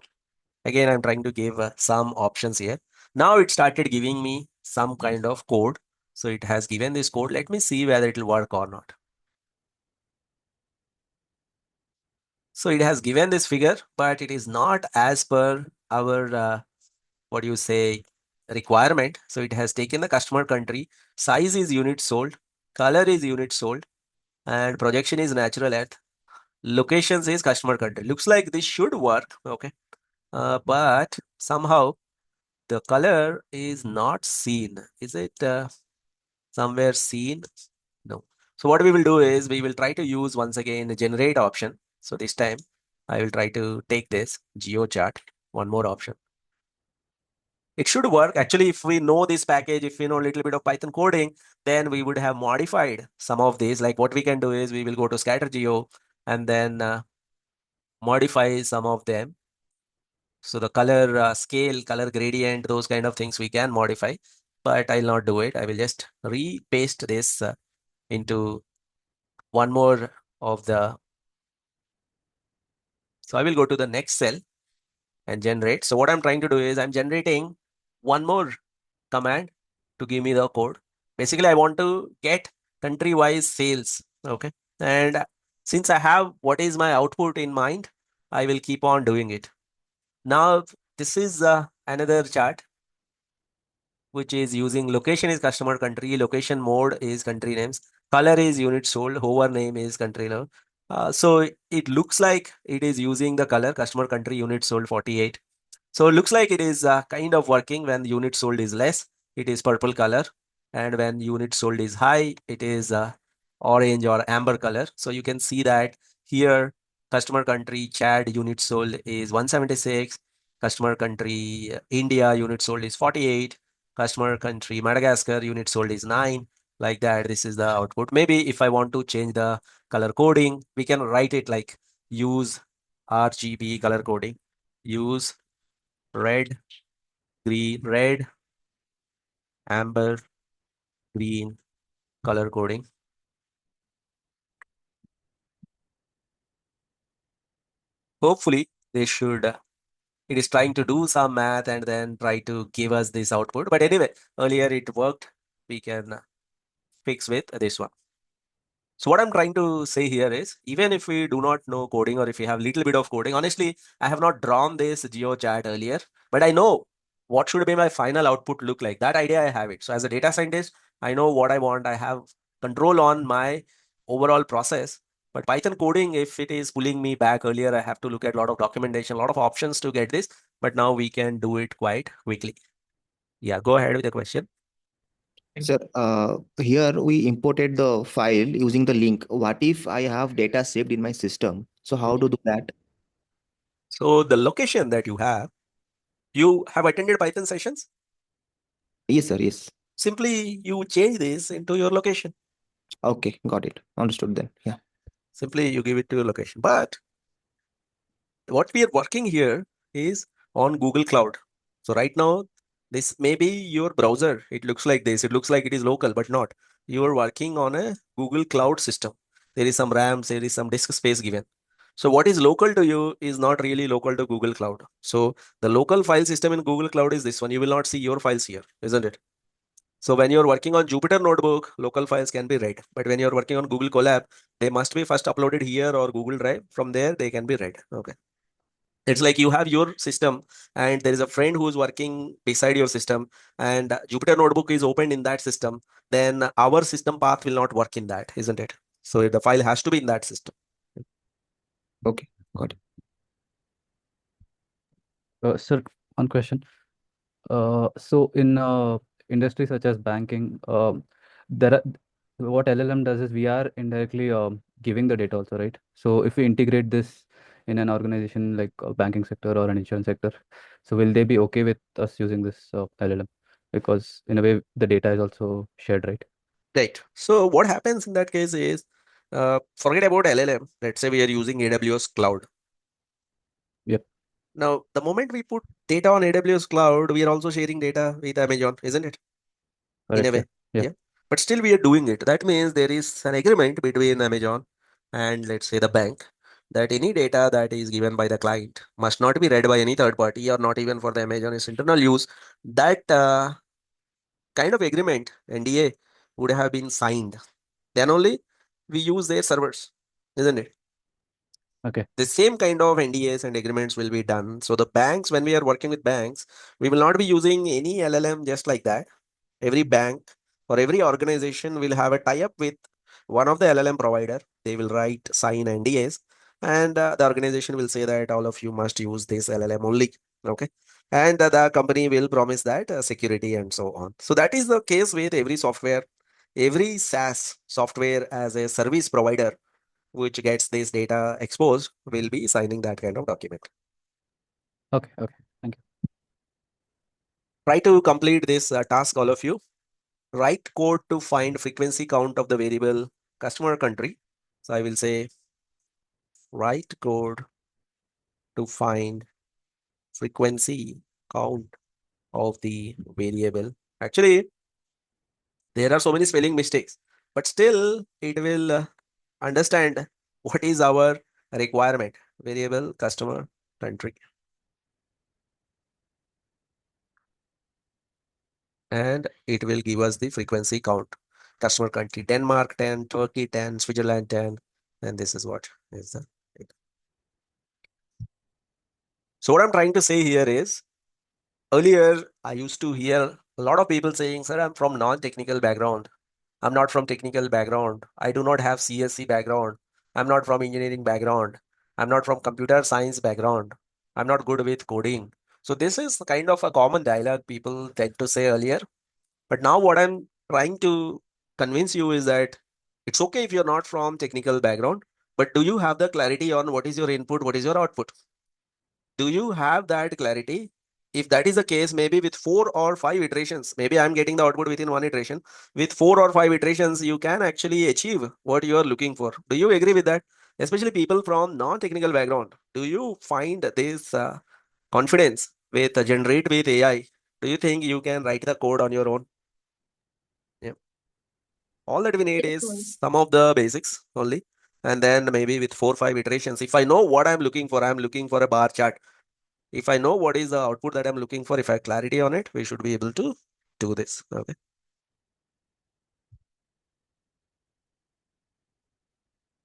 Again, I'm trying to give some options here. Now it started giving me some kind of code. So it has given this code. Let me see whether it will work or not. So it has given this figure, but it is not as per our, what do you say, requirement. So it has taken the customer country, size is unit sold, color is unit sold, and projection is natural earth. Locations is customer country. Looks like this should work, okay? But somehow the color is not seen. Is it somewhere seen? No. So what we will do is we will try to use once again the generate option. So this time I will try to take this geo chart, one more option. It should work. Actually, if we know this package, if we know a little bit of Python coding, then we would have modified some of these. Like what we can do is we will go to scatter geo and then modify some of them. So the color scale, color gradient, those kind of things we can modify, but I'll not do it. I will just repaste this into one more of the. So I will go to the next cell and generate. So what I'm trying to do is I'm generating one more command to give me the code. Basically, I want to get country-wise sales. Okay. And since I have what is my output in mind, I will keep on doing it. Now, this is another chart which is using location is customer country, location mode is country names, color is unit sold, hover name is country name. So it looks like it is using the color customer country unit sold 48. So it looks like it is kind of working. When unit sold is less, it is purple color. And when unit sold is high, it is orange or amber color. So you can see that here, customer country Chad unit sold is 176. Customer country India unit sold is 48. Customer country Madagascar unit sold is 9. Like that, this is the output. Maybe if I want to change the color coding, we can write it like use RGB color coding. Use red, green, red, amber, green color coding. Hopefully, they should. It is trying to do some math and then try to give us this output. But anyway, earlier it worked. We can fix with this one. So what I'm trying to say here is, even if we do not know coding or if we have little bit of coding, honestly, I have not drawn this geo chart earlier, but I know what should be my final output look like. That idea I have it. So as a data scientist, I know what I want. I have control on my overall process. But Python coding, if it is pulling me back earlier, I have to look at a lot of documentation, a lot of options to get this. But now we can do it quite quickly. Yeah, go ahead with the question. Sir, here we imported the file using the link. What if I have data saved in my system? So how to do that? So the location that you have attended Python sessions. Yes, sir. Yes. Simply you change this into your location. Okay, got it. Understood then. Yeah. Simply you give it to your location. But what we are working here is on Google Cloud. So right now, this may be your browser. It looks like this. It looks like it is local, but not. You are working on a Google Cloud system. There is some RAM, there is some disk space given. So what is local to you is not really local to Google Cloud. So the local file system in Google Cloud is this one. You will not see your files here, isn't it? So when you're working on Jupyter Notebook, local files can be read. But when you're working on Google Colab, they must be first uploaded here or Google Drive. From there, they can be read. Okay. It's like you have your system and there is a friend who's working beside your system and Jupyter Notebook is opened in that system. Then our system path will not work in that, isn't it? So the file has to be in that system. Okay, got it. Sir, one question. So in industry such as banking, there are, what LLM does is we are indirectly giving the data also, right? So if we integrate this in an organization like banking sector or an insurance sector, so will they be okay with us using this LLM? Because in a way, the data is also shared, right? Right. So what happens in that case is, forget about LLM. Let's say we are using AWS cloud. Yep. Now, the moment we put data on AWS cloud, we are also sharing data with Amazon, isn't it? In a Correct. way. Yeah. Yeah. But still we are doing it. That means there is an agreement between Amazon and let's say the bank that any data that is given by the client must not be read by any third party or not even for the Amazon's internal use. That kind of agreement, NDA, would have been signed. Then only we use their servers, isn't it? Okay. The same kind of NDAs and agreements will be done. So the banks, when we are working with banks, we will not be using any LLM just like that. Every bank or every organization will have a tie-up with one of the LLM provider. They will write, sign NDAs, and the organization will say that all of you must use this LLM only. Okay. And the company will promise that security and so on. So that is the case with every software, every SaaS software as a service provider which gets this data exposed will be signing that kind of document. Okay. Okay. Thank you. Try to complete this task, all of you. Write code to find frequency count of the variable customer country. So I will say write code to find frequency count of the variable. Actually, there are so many spelling mistakes, but still it will understand what is our requirement. Variable customer country. And it will give us the frequency count. Customer country, Denmark 10, Turkey 10, Switzerland 10. And this is what is the data. So what I'm trying to say here is, earlier I used to hear a lot of people saying, sir, I'm from non-technical background. I'm not from technical background. I do not have CSC background. I'm not from engineering background. I'm not from computer science background. I'm not good with coding. So this is kind of a common dialogue people tend to say earlier. But now what I'm trying to convince you is that it's okay if you're not from technical background, but do you have the clarity on what is your input, what is your output? Do you have that clarity? If that is the case, maybe with 4 or 5 iterations, maybe I'm getting the output within 1 iteration. With 4 or 5 iterations, you can actually achieve what you are looking for. Do you agree with that? Especially people from non-technical background. Do you find this confidence with generate with AI? Do you think you can write the code on your own? Yeah. All that we need Yes, is Mohan. some of the basics only. And then maybe with 4 or 5 iterations, if I know what I'm looking for a bar chart. If I know what is the output that I'm looking for, if I have clarity on it, we should be able to do this. Okay.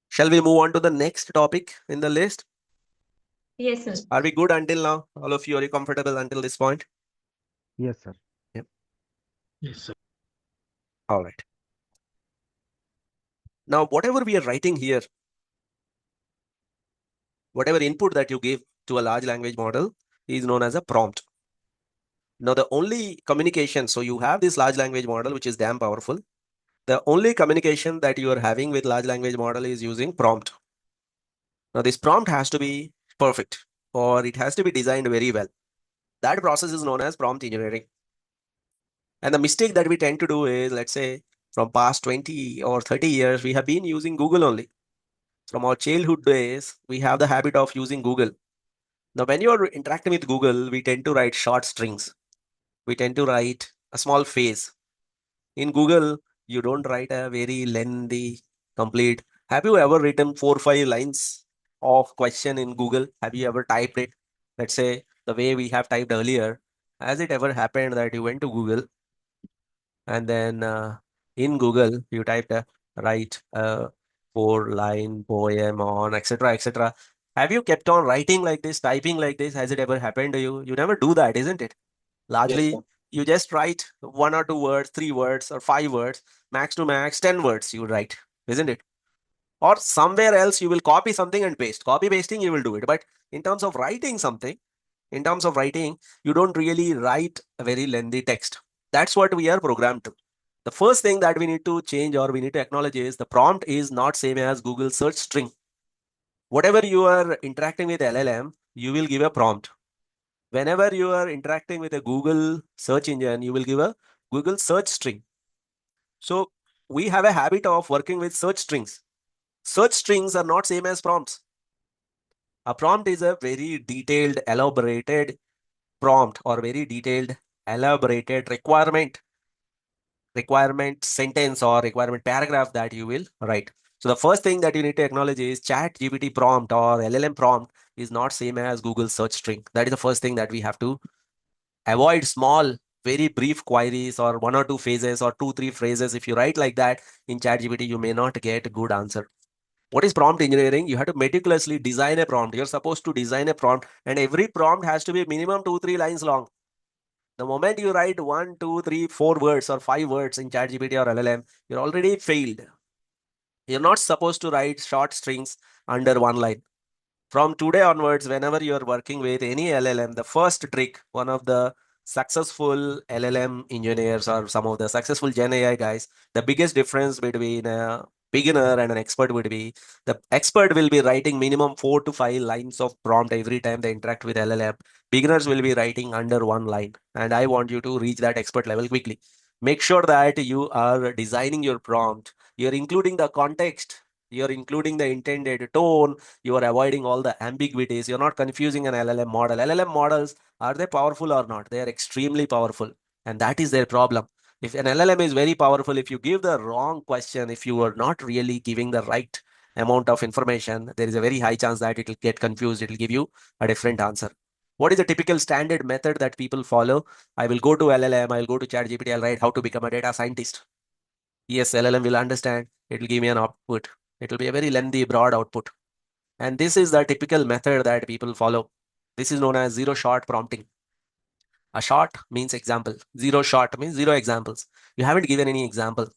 Shall we move on to the next topic in the list? Yes, sir. Are we good until now? All of you, are you comfortable until this point? Yes, sir. Yep. Yes, sir. All right. Now, whatever we are writing here, whatever input that you give to a large language model is known as a prompt. Now, the only communication, so you have this large language model, which is damn powerful. The only communication that you are having with large language model is using prompt. Now, this prompt has to be perfect, or it has to be designed very well. That process is known as prompt engineering. And the mistake that we tend to do is, let's say, from past 20 or 30 years, we have been using Google only. From our childhood days, we have the habit of using Google. Now, when you are interacting with Google, we tend to write short strings. We tend to write a small phrase. In Google, you don't write a very lengthy, complete. Have you ever written 4 or 5 lines of question in Google? Have you ever typed it? Let's say the way we have typed earlier. Has it ever happened that you went to Google and then in Google you typed write a 4 line poem on etc etc. Have you kept on writing like this, typing like this? Has it ever happened to you? You never do that, isn't it? Yes, Largely, sir. you just write 1 or 2 words, 3 words, or 5 words, max to max 10 words you write, isn't it? Or somewhere else you will copy something and paste. Copy pasting you will do it, but in terms of writing something, in terms of writing, you don't really write a very lengthy text. That's what we are programmed to. The first thing that we need to change or we need to acknowledge is the prompt is not same as Google search string. Whatever you are interacting with LLM, you will give a prompt. Whenever you are interacting with a Google search engine, you will give a Google search string. So we have a habit of working with search strings. Search strings are not same as prompts. A prompt is a very detailed, elaborated prompt or very detailed, elaborated requirement sentence or requirement paragraph that you will write. So the first thing that you need to acknowledge is ChatGPT prompt or LLM prompt is not same as Google search string. That is the first thing that we have to avoid. Small, very brief queries or 1 or 2 phases or 2, 3 phrases. If you write like that in ChatGPT, you may not get a good answer. What is prompt engineering? You have to meticulously design a prompt. You're supposed to design a prompt, and every prompt has to be minimum 2, 3 lines long. The moment you write 1, 2, 3, 4 words or 5 words in ChatGPT or LLM, you're already failed. You're not supposed to write short strings under 1 line. From today onwards, whenever you're working with any LLM, the first trick, one of the successful LLM engineers or some of the successful Gen AI guys, the biggest difference between a beginner and an expert would be the expert will be writing minimum 4 to 5 lines of prompt every time they interact with LLM. Beginners will be writing under 1 line. And I want you to reach that expert level quickly. Make sure that you are designing your prompt. You're including the context. You're including the intended tone. You are avoiding all the ambiguities. You're not confusing an LLM model. LLM models, are they powerful or not? They are extremely powerful. And that is their problem. If an LLM is very powerful, if you give the wrong question, if you are not really giving the right amount of information, there is a very high chance that it will get confused. It will give you a different answer. What is the typical standard method that people follow? I will go to LLM, I'll go to ChatGPT, I'll write how to become a data scientist. Yes, LLM will understand. It will give me an output. It will be a very lengthy, broad output. And this is the typical method that people follow. This is known as zero shot prompting. A shot means example. Zero shot means zero examples. You haven't given any example.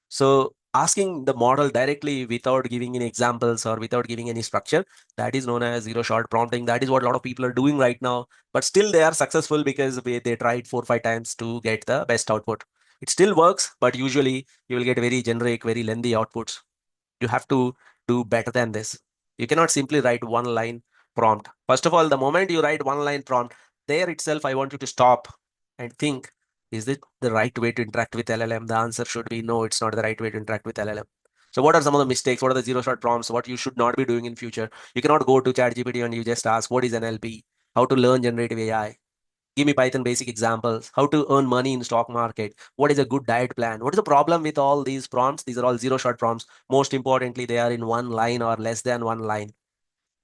So asking the model directly without giving any examples or without giving any structure, that is known as zero shot prompting. That is what a lot of people are doing right now. But still they are successful because they tried 4 or 5 times to get the best output. It still works, but usually you will get very generic, very lengthy outputs. You have to do better than this. You cannot simply write one line prompt. First of all, the moment you write one line prompt, there itself, I want you to stop and think, is it the right way to interact with LLM? The answer should be no, it's not the right way to interact with LLM. So what are some of the mistakes? What are the zero shot prompts? What you should not be doing in future? You cannot go to ChatGPT and you just ask, what is NLP? How to learn generative AI? Give me Python basic examples. How to earn money in stock market? What is a good diet plan? What is the problem with all these prompts? These are all zero shot prompts. Most importantly, they are in one line or less than one line.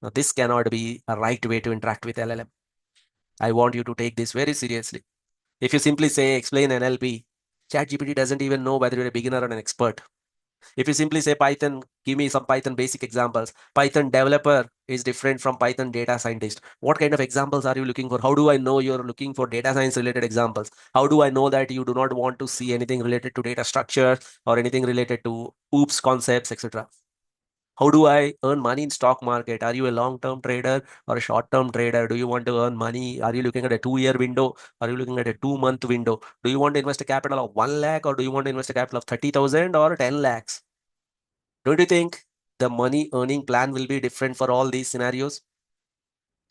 Now, this cannot be a right way to interact with LLM. I want you to take this very seriously. If you simply say explain NLP, ChatGPT doesn't even know whether you're a beginner or an expert. If you simply say Python, give me some Python basic examples. Python developer is different from Python data scientist. What kind of examples are you looking for? How do I know you're looking for data science related examples? How do I know that you do not want to see anything related to data structure or anything related to OOPS concepts, etc.? How do I earn money in stock market? Are you a long-term trader or a short-term trader? Do you want to earn money? Are you looking at a 2 year window? Are you looking at a 2 month window? Do you want to invest a capital of 1 lakh or do you want to invest a capital of 30,000 or 10 lakhs? Don't you think the money earning plan will be different for all these scenarios?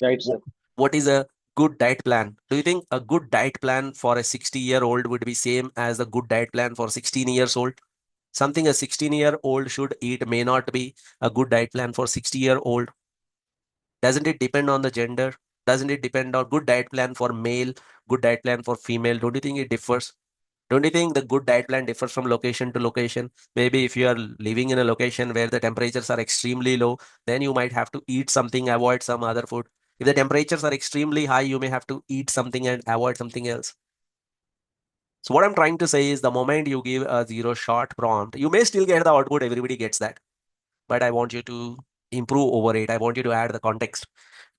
Right, sir. What is a good diet plan? Do you think a good diet plan for a 60-year-old would be same as a good diet plan for 16 years old? Something a 16-year-old should eat may not be a good diet plan for 60-year-old. Doesn't it depend on the gender? Doesn't it depend on good diet plan for male, good diet plan for female? Don't you think it differs? Don't you think the good diet plan differs from location to location? Maybe if you are living in a location where the temperatures are extremely low, then you might have to eat something, avoid some other food. If the temperatures are extremely high, you may have to eat something and avoid something else. So what I'm trying to say is the moment you give a zero shot prompt, you may still get the output, everybody gets that. But I want you to improve over it. I want you to add the context,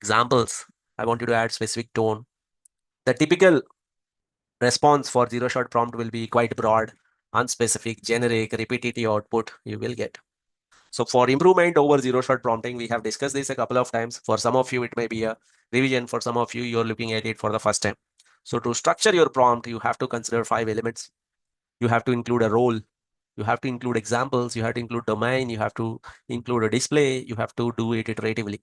examples. I want you to add specific tone. The typical response for zero shot prompt will be quite broad, unspecific, generic, repetitive output you will get. So for improvement over zero shot prompting, we have discussed this a couple of times. For some of you, it may be a revision. For some of you, you're looking at it for the first time. So to structure your prompt, you have to consider 5 elements. You have to include a role. You have to include examples. You have to include domain. You have to include a display. You have to do it iteratively.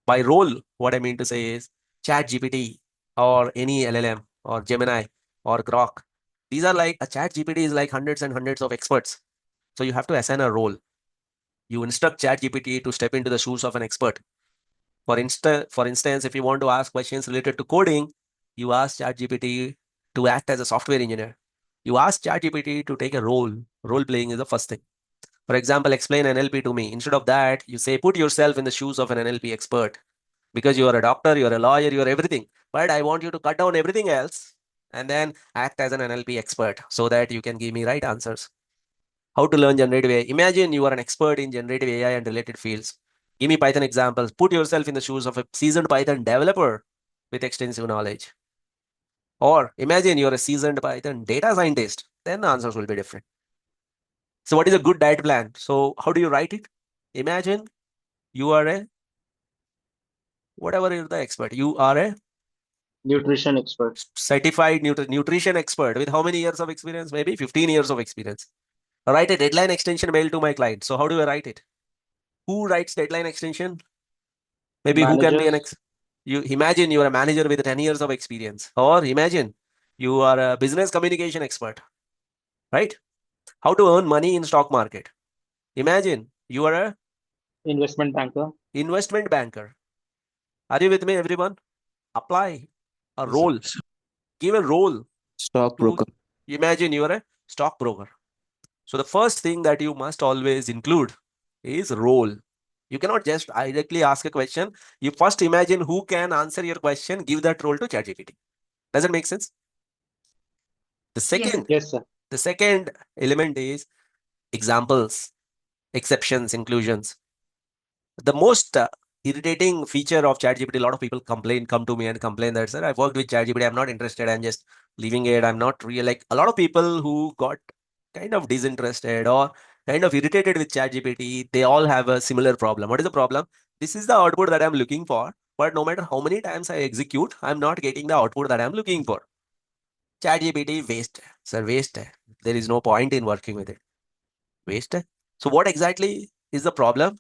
By role, what I mean to say is ChatGPT or any LLM or Gemini or Grok. These are like a ChatGPT is like hundreds and hundreds of experts. So you have to assign a role. You instruct ChatGPT to step into the shoes of an expert. For instance, if you want to ask questions related to coding, you ask ChatGPT to act as a software engineer. You ask ChatGPT to take a role. Role playing is the first thing. For example, explain NLP to me. Instead of that, you say, put yourself in the shoes of an NLP expert. Because you are a doctor, you are a lawyer, you are everything. But I want you to cut down everything else and then act as an NLP expert so that you can give me right answers. How to learn generative AI? Imagine you are an expert in generative AI and related fields. Give me Python examples. Put yourself in the shoes of a seasoned Python developer with extensive knowledge. Or imagine you're a seasoned Python data scientist. Then the answers will be different. So what is a good diet plan? So how do you write it? Imagine you are a, whatever you're the expert, you are a Nutrition expert. certified nutrition expert with how many years of experience? Maybe 15 years of experience. Write a deadline extension mail to my client. So how do I write it? Who writes deadline extension? Maybe who can be an Managers. you imagine you are a manager with 10 years of experience, or imagine you are a business communication expert, right? How to earn money in stock market? Imagine you are a Investment banker. investment banker. Are you with me, everyone? Apply a role. Give a role to Stockbroker. imagine you are a stockbroker. So the first thing that you must always include is role. You cannot just directly ask a question. You first imagine who can answer your question, give that role to ChatGPT. Does it make sense? The Yes. second, Yes, sir. the second element is examples. exceptions, inclusions. The most irritating feature of ChatGPT, a lot of people come to me and complain that, sir, I've worked with ChatGPT, I'm not interested, I'm just leaving it, I'm not real. Like a lot of people who got kind of disinterested or kind of irritated with ChatGPT, they all have a similar problem. What is the problem? This is the output that I'm looking for, but no matter how many times I execute, I'm not getting the output that I'm looking for. ChatGPT waste, sir, waste. There is no point in working with it. Waste. So what exactly is the problem?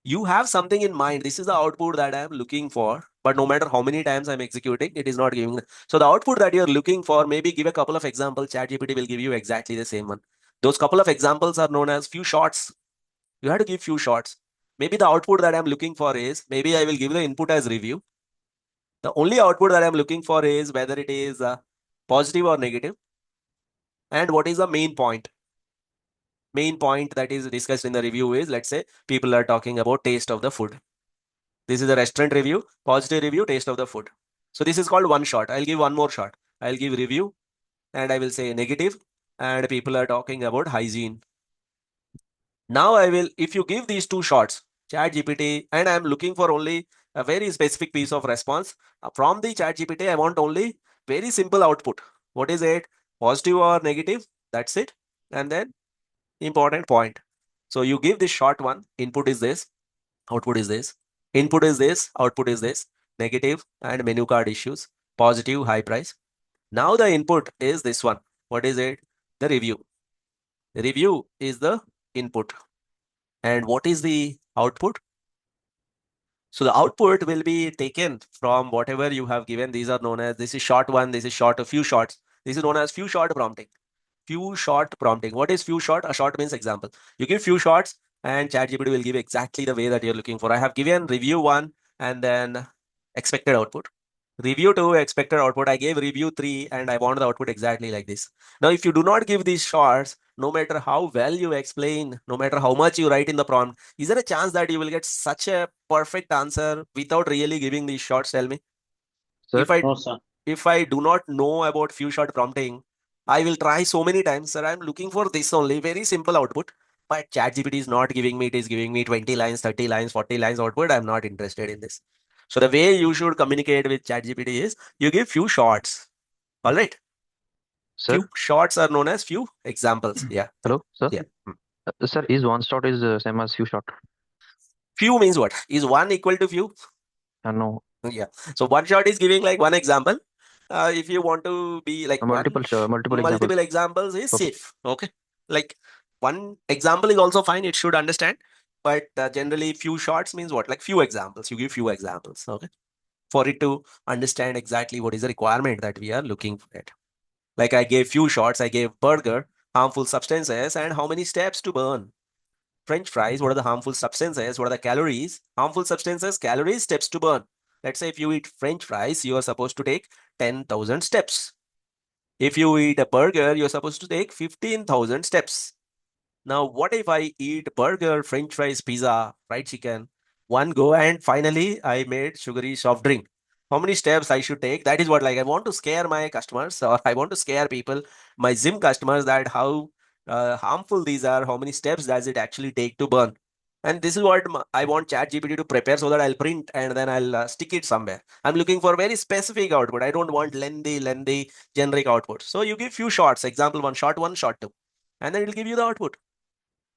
You have something in mind. This is the output that I'm looking for, but no matter how many times I'm executing, it is not giving. So the output that you're looking for, maybe give a couple of examples. ChatGPT will give you exactly the same one. Those couple of examples are known as few shots. You have to give few shots. Maybe the output that I'm looking for is, maybe I will give the input as review. The only output that I'm looking for is whether it is positive or negative, and what is the main point. Main point that is discussed in the review is, let's say people are talking about taste of the food. This is a restaurant review, positive review, taste of the food. So this is called one shot. I'll give one more shot. I'll give review and I will say negative, and people are talking about hygiene. Now I will, if you give these two shots, ChatGPT, and I'm looking for only a very specific piece of response from the ChatGPT, I want only very simple output. What is it? Positive or negative? That's it. And then important point. So you give this short one, input is this, output is this, input is this, output is this, negative and menu card issues, positive, high price. Now the input is this one. What is it? The review. Review is the input. And what is the output? So the output will be taken from whatever you have given. These are known as, this is short one, this is short, a few shots. This is known as few shot prompting. Few shot prompting. What is few shot? A short means example. You give few shots and ChatGPT will give exactly the way that you're looking for. I have given review one and then expected output. Review 2, expected output. I gave review 3 and I want the output exactly like this. Now, if you do not give these shots, no matter how well you explain, no matter how much you write in the prompt, is there a chance that you will get such a perfect answer without really giving these shots? Tell me. Sir? No, sir. If I do not know about few shot prompting, I will try so many times, sir, I'm looking for this only, very simple output. But ChatGPT is not giving me, it is giving me 20 lines, 30 lines, 40 lines output. I'm not interested in this. So the way you should communicate with ChatGPT is you give few shots. All right. Sir? Few shots are known as few examples. Yeah. Hello, sir? Yeah. Sir, is one shot is same as few shot? Few means what? Is one equal to few? No, Yeah. So one shot is giving like one example. If you want to be like multiple multiple examples. examples is Okay. safe. Okay. Like one example is also fine. It should understand. But generally few shots means what? Like few examples. You give few examples. Okay. For it to understand exactly what is the requirement that we are looking for it. Like I gave few shots. I gave burger, harmful substances, and how many steps to burn. French fries, what are the harmful substances? What are the calories? Harmful substances, calories, steps to burn. Let's say if you eat French fries, you are supposed to take 10,000 steps. If you eat a burger, you're supposed to take 15,000 steps. Now, what if I eat burger, French fries, pizza, fried chicken, one go, and finally I made sugary soft drink? How many steps I should take? That is what, like, I want to scare my customers, or I want to scare people, my gym customers, that how harmful these are, how many steps does it actually take to burn. And this is what I want ChatGPT to prepare, so that I'll print and then I'll stick it somewhere. I'm looking for very specific output. I don't want lengthy generic output. So you give few shots, example one, shot 2, and then it'll give you the output.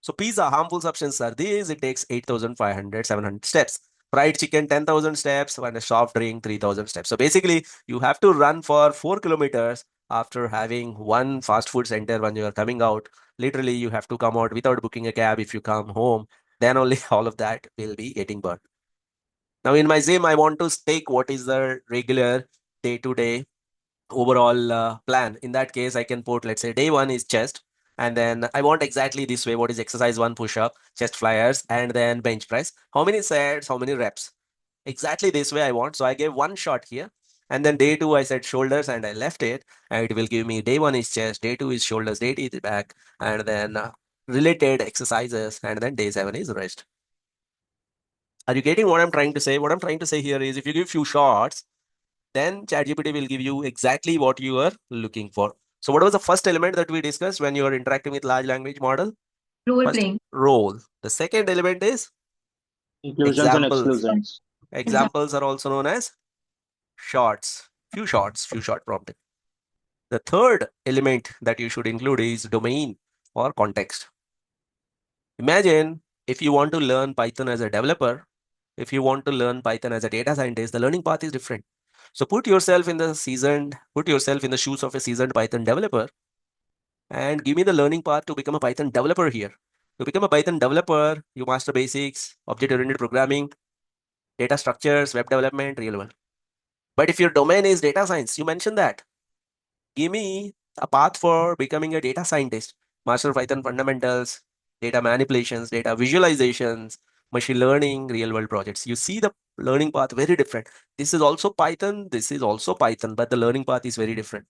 So pizza, harmful substances are these. It takes 8,500, 700 steps. Fried chicken, 10,000 steps, and a soft drink, 3,000 steps. So basically, you have to run for 4 kilometers after having one fast food center when you are coming out. Literally, you have to come out without booking a cab. If you come home, then only all of that will be getting burned. Now, in my gym, I want to take what is the regular day-to-day overall plan. In that case, I can put, let's say, day 1 is chest. And then I want exactly this way. What is exercise 1, push-up, chest flyers, and then bench press. How many sets, how many reps? Exactly this way I want. So I gave one shot here. And then day 2, I said shoulders and I left it. And it will give me day 1 is chest, day 2 is shoulders, day 3 is back, and then related exercises. And then day 7 is rest. Are you getting what I'm trying to say? What I'm trying to say here is if you give few shots, then ChatGPT will give you exactly what you are looking for. So what was the first element that we discussed when you are interacting with large language model? Role First, playing. role. The second element is Inclusions and examples. exclusions. Examples are also known as shorts, few short prompting. The third element that you should include is domain or context. Imagine if you want to learn Python as a developer, if you want to learn Python as a data scientist, the learning path is different. So put yourself in the shoes of a seasoned Python developer and give me the learning path to become a Python developer here. To become a Python developer, you master basics, object-oriented programming, data structures, web development, real world. But if your domain is data science, you mentioned that. Give me a path for becoming a data scientist. Master Python fundamentals, data manipulations, data visualizations, machine learning, real world projects. You see the learning path very different. This is also Python, but the learning path is very different.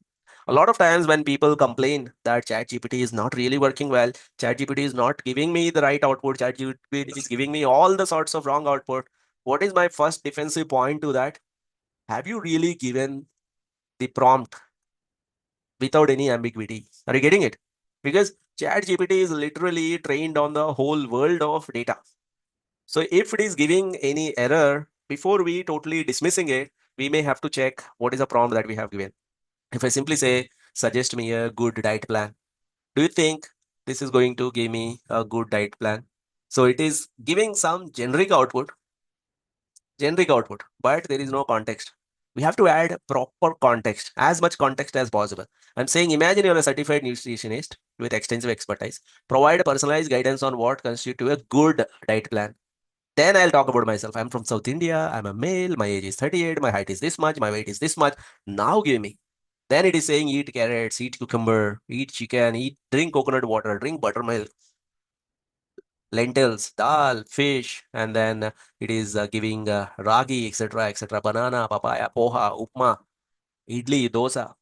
A lot of times when people complain that ChatGPT is not really working well, ChatGPT is not giving me the right output, ChatGPT is giving me all the sorts of wrong output. What is my first defensive point to that? Have you really given the prompt without any ambiguity? Are you getting it? Because ChatGPT is literally trained on the whole world of data. So if it is giving any error, before we totally dismissing it, we may have to check what is the prompt that we have given. If I simply say, suggest me a good diet plan, do you think this is going to give me a good diet plan? So it is giving some generic output, but there is no context. We have to add proper context, as much context as possible. I'm saying, imagine you're a certified nutritionist with extensive expertise. Provide personalized guidance on what constitutes a good diet plan. Then I'll talk about myself. I'm from South India. I'm a male. My age is 38. My height is this much. My weight is this much. Now give me. Then it is saying eat carrots, eat cucumber, eat chicken, drink coconut water, drink buttermilk, lentils, dal, fish, and then it is giving ragi, etc., banana, papaya, poha, upma, idli, dosa.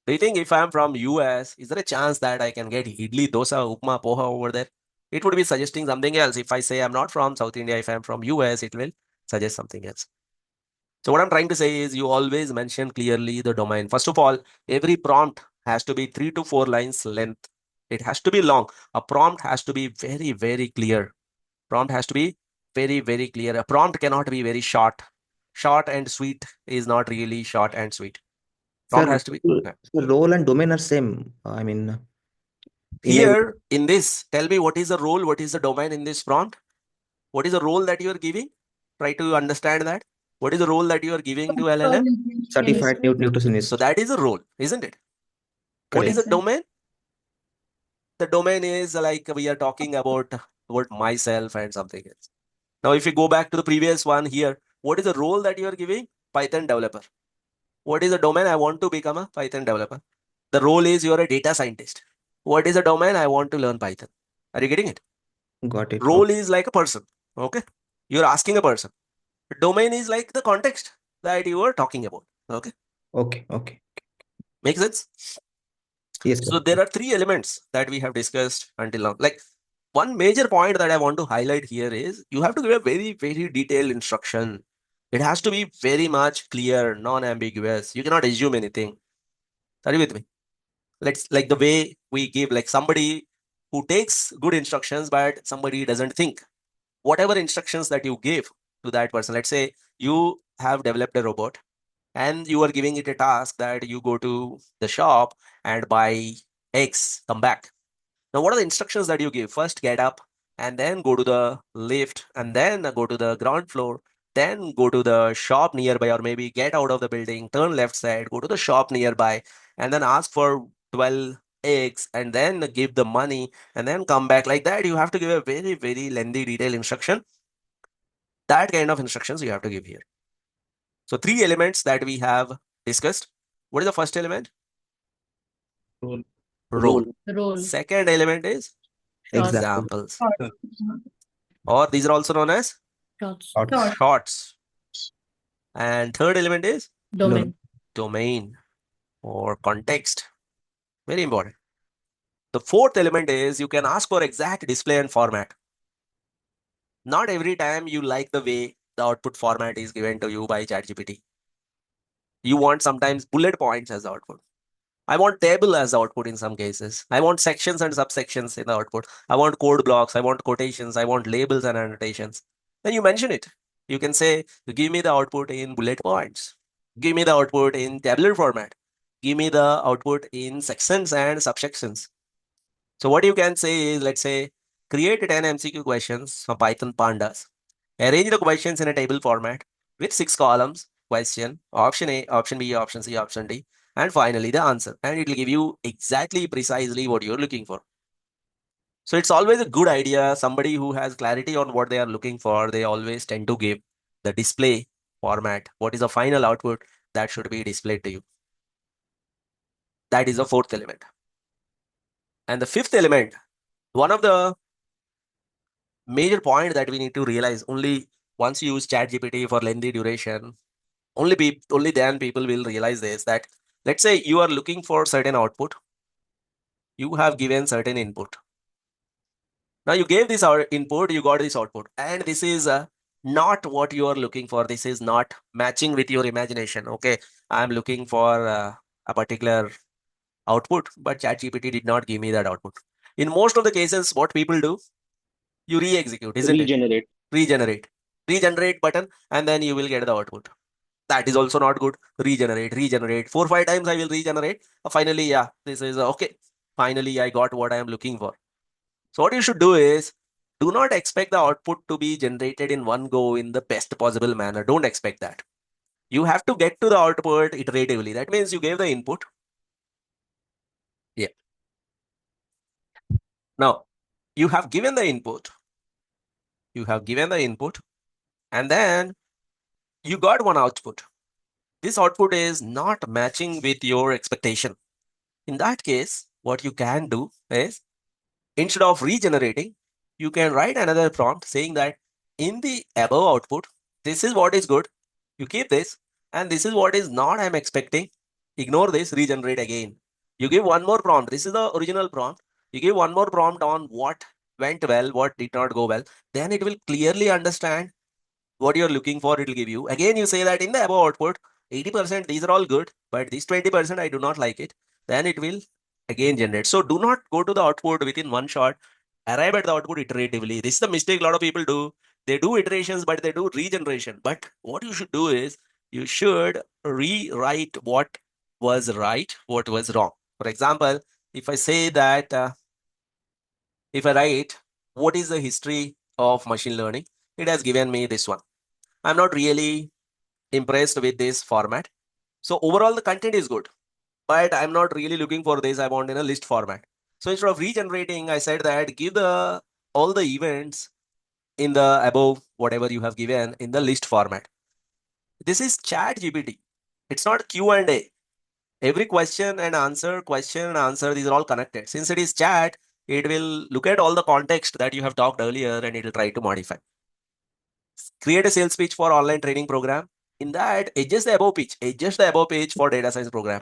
Do you think if I'm from US, is there a chance that I can get idli, dosa, upma, poha over there? It would be suggesting something else. If I say I'm not from South India, if I'm from US, it will suggest something else. So what I'm trying to say is you always mention clearly the domain. First of all, every prompt has to be 3 to 4 lines length. It has to be long. A prompt has to be very, very clear. Prompt has to be very, very clear. A prompt cannot be very short. Short and sweet is not really short and sweet. Prompt Sir, has to be. role and domain are same. I mean, in a Here, in this, tell me what is the role, what is the domain in this prompt? What is the role that you are giving? Try to understand that. What is the role that you are giving to LLM? certified So nutritionist. that is a role, isn't it? What is Correct. the domain? The domain is like we are talking about myself and something else. Now, if you go back to the previous one here, what is the role that you are giving? Python developer. What is the domain? I want to become a Python developer. The role is you are a data scientist. What is the domain? I want to learn Python. Are you getting it? Got it. Role is like a person. Okay. You're asking a person. Domain is like the context that you are talking about. Okay. Okay. Okay. Makes sense? Yes, So sir. there are three elements that we have discussed until now. Like one major point that I want to highlight here is you have to give a very, very detailed instruction. It has to be very much clear, non-ambiguous. You cannot assume anything. Are you with me? Let's like the way we give, like somebody who takes good instructions, but somebody doesn't think. Whatever instructions that you give to that person, let's say you have developed a robot and you are giving it a task that you go to the shop and buy eggs, come back. Now, what are the instructions that you give? First, get up and then go to the lift and then go to the ground floor, then go to the shop nearby, or maybe get out of the building, turn left side, go to the shop nearby, and then ask for 12 eggs and then give the money and then come back. Like that, you have to give a very, very lengthy, detailed instruction. That kind of instructions you have to give here. So, three elements that we have discussed. What is the first element? Role. Role. Role. Second element is Example. examples. Or these are also known as Shots. Thoughts. shorts. And third element is Domain. domain or context. Very important. The fourth element is you can ask for exact display and format. Not every time you like the way the output format is given to you by ChatGPT. You want sometimes bullet points as the output. I want table as the output in some cases. I want sections and subsections in the output. I want code blocks. I want quotations. I want labels and annotations. Then you mention it. You can say, give me the output in bullet points. Give me the output in tabular format. Give me the output in sections and subsections. So what you can say is, let's say, create 10 MCQ questions from Python pandas. Arrange the questions in a table format with 6 columns, question, option A, option B, option C, option D, and finally the answer. And it will give you exactly precisely what you're looking for. So it's always a good idea. Somebody who has clarity on what they are looking for, they always tend to give the display format. What is the final output that should be displayed to you? That is the fourth element. And the fifth element, one of the major point that we need to realize, only once you use ChatGPT for lengthy duration, only then people will realize this, that let's say you are looking for certain output, you have given certain input. Now you gave this input, you got this output, and this is not what you are looking for. This is not matching with your imagination. Okay, I'm looking for a particular output, but ChatGPT did not give me that output. In most of the cases, what people do, you re-execute, isn't it? Regenerate. Regenerate button, and then you will get the output. That is also not good. Regenerate 4-5 times. I will regenerate. Finally, yeah, this is okay. Finally, I got what I am looking for. So what you should do is, do not expect the output to be generated in one go in the best possible manner. Don't expect that. You have to get to the output iteratively. That means you gave the input. Yeah. Now, you have given the input. And then you got one output. This output is not matching with your expectation. In that case, what you can do is, instead of regenerating, you can write another prompt saying that in the above output, this is what is good. You keep this, and this is what is not I'm expecting. Ignore this, regenerate again. You give one more prompt. This is the original prompt. You give one more prompt on what went well, what did not go well. Then it will clearly understand what you're looking for. It will give you. Again, you say that in the above output, 80% these are all good, but this 20% I do not like it. Then it will again generate. So do not go to the output within one shot. Arrive at the output iteratively. This is the mistake a lot of people do. They do iterations, but they do regeneration. But what you should do is, you should rewrite what was right, what was wrong. For example, if I say that, if I write, what is the history of machine learning? It has given me this one. I'm not really impressed with this format. So overall, the content is good, but I'm not really looking for this. I want in a list format. So instead of regenerating, I said that give the all the events in the above whatever you have given in the list format. This is ChatGPT. It's not Q&A. Every question and answer, these are all connected. Since it is chat, it will look at all the context that you have talked earlier and it will try to modify. Create a sales pitch for online training program. In that, adjust the above page for data science program.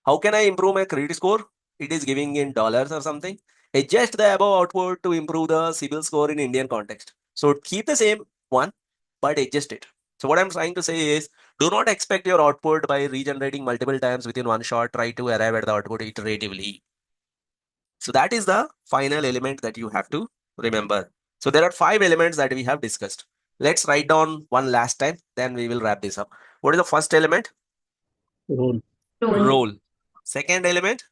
How can I improve my credit score? It is giving in dollars or something. Adjust the above output to improve the CIBIL score in Indian context. So keep the same one, but adjust it. So what I'm trying to say is, do not expect your output by regenerating multiple times within one shot. Try to arrive at the output iteratively. So that is the final element that you have to remember. So there are 5 elements that we have discussed. Let's write down one last time, then we will wrap this up. What is the first element? Role. Role. Second element?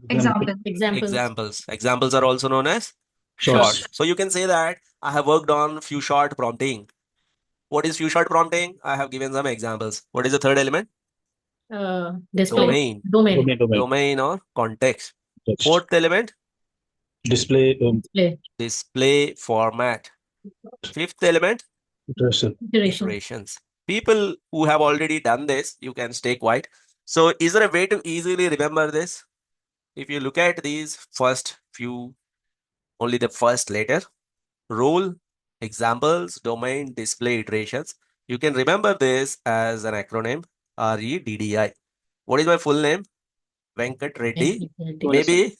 Example. Examples. Examples are also known as Shorts. short. So you can say that I have worked on few short prompting. What is few short prompting? I have given some examples. What is the third element? Display. Domain. Domain. Domain or context. Text. Fourth element? Display. Display format. Fifth element? Iteration. Iterations. People who have already done this, you can stay quiet. So is there a way to easily remember this? If you look at these first few, only the first letter, role, examples, domain, display, iterations, you can remember this as an acronym, REDDI. What is my full name? Venkat Reddy. Maybe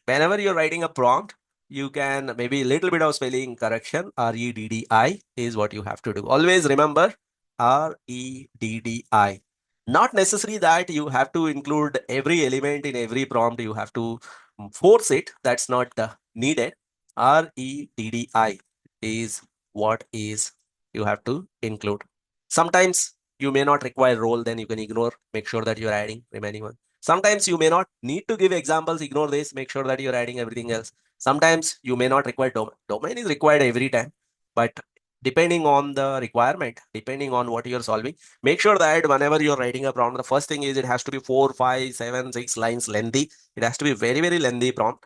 whenever you're writing a prompt, you can maybe a little bit of spelling correction. REDDI is what you have to do. Always remember REDDI. Not necessary that you have to include every element in every prompt. You have to force it. That's not needed. REDDI is what is you have to include. Sometimes you may not require role, then you can ignore. Make sure that you're adding remaining one. Sometimes you may not need to give examples. Ignore this. Make sure that you're adding everything else. Sometimes you may not require domain. Domain is required every time, but depending on the requirement, depending on what you're solving, make sure that whenever you're writing a prompt, the first thing is it has to be 4, 5, 7, 6 lines lengthy. It has to be very, very lengthy prompt.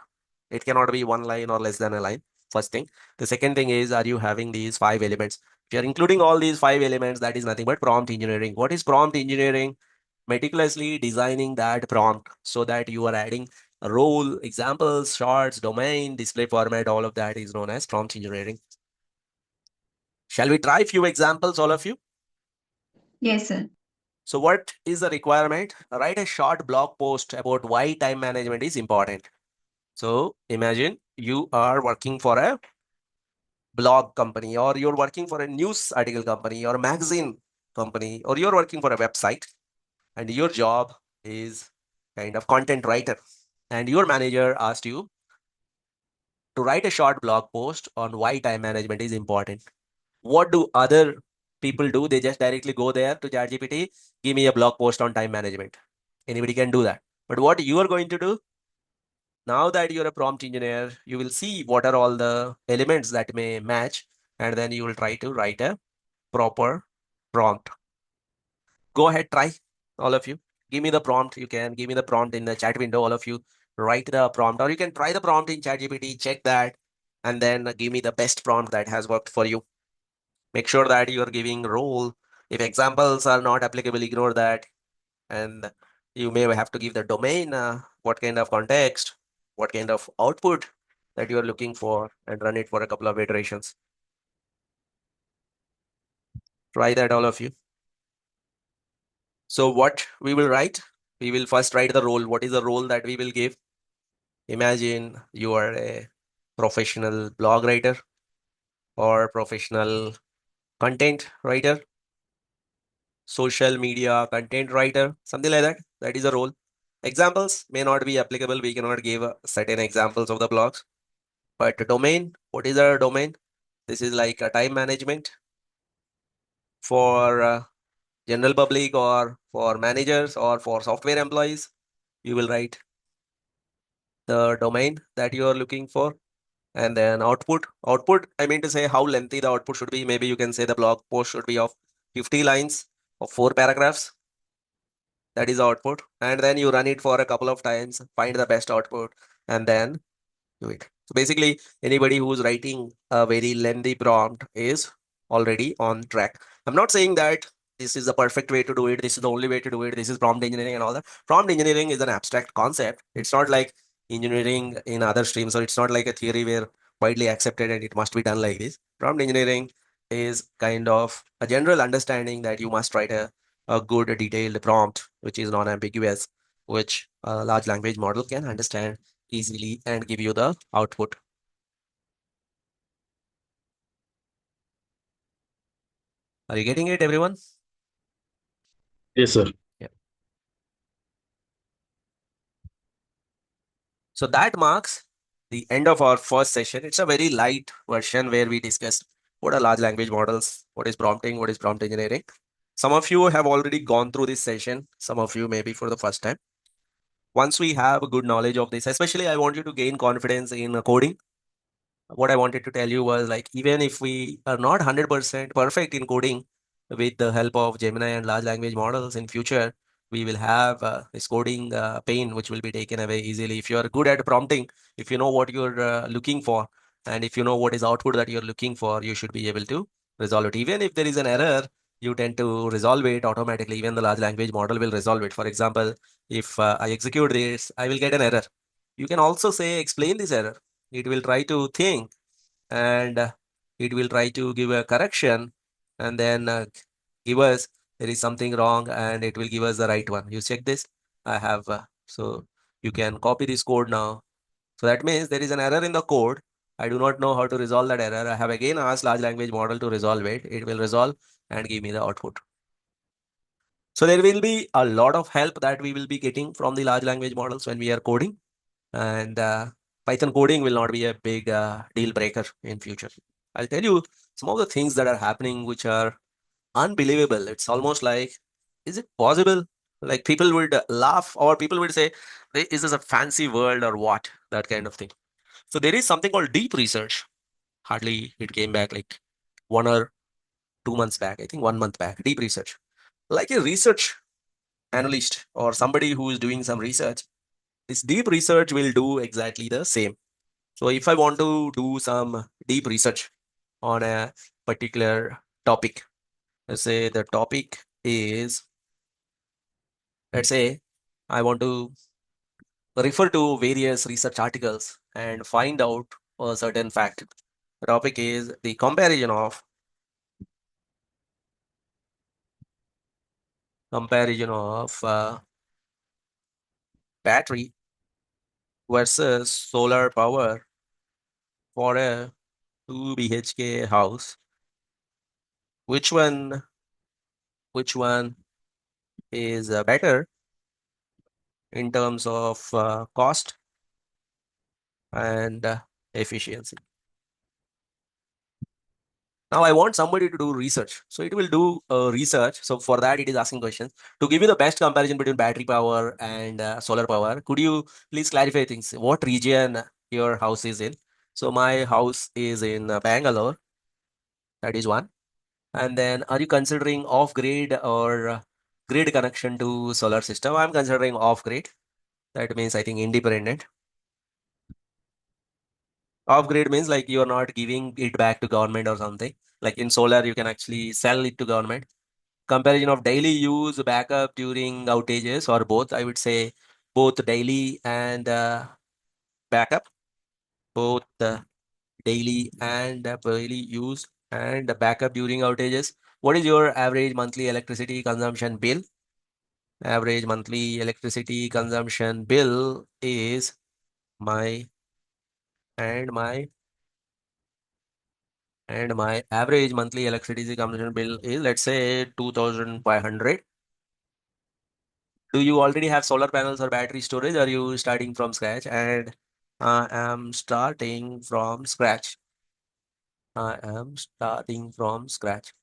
It cannot be one line or less than a line. First thing. The second thing is, are you having these 5 elements? If you're including all these 5 elements, that is nothing but prompt engineering. What is prompt engineering? Meticulously designing that prompt so that you are adding a role, examples, charts, domain, display format, all of that is known as prompt engineering. Shall we try a few examples, all of you? Yes, sir. So what is the requirement? Write a short blog post about why time management is important. So imagine you are working for a blog company, or you're working for a news article company or a magazine company, or you're working for a website, and your job is kind of content writer. And your manager asked you to write a short blog post on why time management is important. What do other people do? They just directly go there to ChatGPT, give me a blog post on time management. Anybody can do that. But what you are going to do, now that you're a prompt engineer, you will see what are all the elements that may match, and then you will try to write a proper prompt. Go ahead, try, all of you. Give me the prompt. You can give me the prompt in the chat window, all of you. Write the prompt, or you can try the prompt in ChatGPT, check that, and then give me the best prompt that has worked for you. Make sure that you're giving role. If examples are not applicable, ignore that. And you may have to give the domain, what kind of context, what kind of output that you're looking for, and run it for a couple of iterations. Try that, all of you. So what we will write, we will first write the role. What is the role that we will give? Imagine you are a professional blog writer or professional content writer, social media content writer, something like that. That is a role. Examples may not be applicable. We cannot give certain examples of the blogs. But domain, what is a domain? This is like a time management for general public or for managers or for software employees. You will write the domain that you are looking for. And then output. Output, I mean to say how lengthy the output should be. Maybe you can say the blog post should be of 50 lines or 4 paragraphs. That is output. And then you run it for a couple of times, find the best output, and then do it. So basically, anybody who's writing a very lengthy prompt is already on track. I'm not saying that this is the perfect way to do it. This is the only way to do it. This is prompt engineering and all that. Prompt engineering is an abstract concept. It's not like engineering in other streams. So it's not like a theory where widely accepted and it must be done like this. Prompt engineering is kind of a general understanding that you must write a good detailed prompt, which is non-ambiguous, which a large language model can understand easily and give you the output. Are you getting it, everyone? Yes, sir. Yeah. So that marks the end of our first session. It's a very light version where we discussed what are large language models, what is prompting, what is prompt engineering. Some of you have already gone through this session. Some of you maybe for the first time. Once we have a good knowledge of this, especially I want you to gain confidence in coding. What I wanted to tell you was like, even if we are not 100% perfect in coding, with the help of Gemini and large language models in future, we will have this coding pain, which will be taken away easily. If you are good at prompting, if you know what you're looking for, and if you know what is output that you're looking for, you should be able to resolve it. Even if there is an error, you tend to resolve it automatically. Even the large language model will resolve it. For example, if I execute this, I will get an error. You can also say, explain this error. It will try to think, and it will try to give a correction, and then give us there is something wrong, and it will give us the right one. You check this. I have so you can copy this code now. So that means there is an error in the code. I do not know how to resolve that error. I have again asked large language model to resolve it. It will resolve and give me the output. So there will be a lot of help that we will be getting from the large language models when we are coding, and Python coding will not be a big deal breaker in future. I'll tell you some of the things that are happening which are unbelievable. It's almost like, is it possible? Like people would laugh, or people would say, Is this a fancy world or what?" That kind of thing. So there is something called deep research. Hardly it came back like 1 or 2 months back. I think 1 month back. Deep research, like a research analyst or somebody who is doing some research. This deep research will do exactly the same. So if I want to do some deep research on a particular topic, let's say the topic is, let's say I want to refer to various research articles and find out a certain fact. The topic is the comparison of battery versus solar power for a 2 BHK house. Which one is better in terms of cost and efficiency? Now I want somebody to do research. So it will do research. So for that, it is asking questions to give you the best comparison between battery power and solar power. Could you please clarify things? What region your house is in? So my house is in Bangalore. That is one. And then, are you considering off-grid or grid connection to solar system? I'm considering off-grid. That means I think independent. Off-grid means like you are not giving it back to government or something. Like in solar, you can actually sell it to government. Comparison of daily use, backup during outages, or both. I would say both daily and backup. Both daily and daily use and backup during outages. What is your average monthly electricity consumption bill? Average monthly electricity consumption bill is my and my and my average monthly electricity consumption bill is, let's say, 2500. Do you already have solar panels or battery storage? Are you starting from scratch? And I am starting from scratch. I am starting from scratch.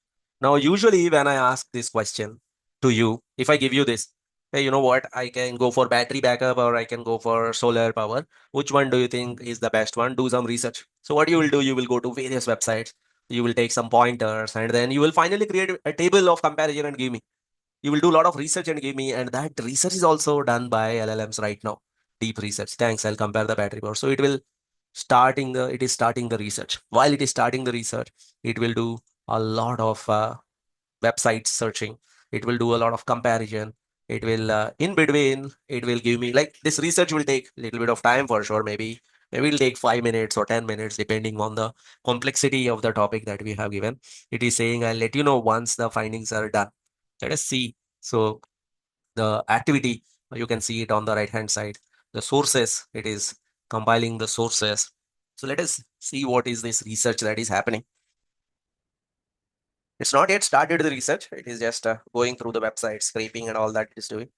Now, usually when I ask this question to you, if I give you this, hey, you know what? I can go for battery backup or I can go for solar power. Which one do you think is the best one? Do some research. So what you will do, you will go to various websites, you will take some pointers, and then you will finally create a table of comparison and give me. You will do a lot of research and give me, and that research is also done by LLMs right now. Deep research. Thanks. I'll compare the battery power. So it is starting the research. While it is starting the research, it will do a lot of website searching. It will do a lot of comparison. It will in between, it will give me, like, this research will take a little bit of time for sure. Maybe it'll take 5 minutes or 10 minutes depending on the complexity of the topic that we have given. It is saying, I'll let you know once the findings are done. Let us see. So the activity, you can see it on the right hand side. The sources, it is compiling the sources. So let us see what is this research that is happening. It's not yet started the research. It is just going through the website, scraping and all that it is doing.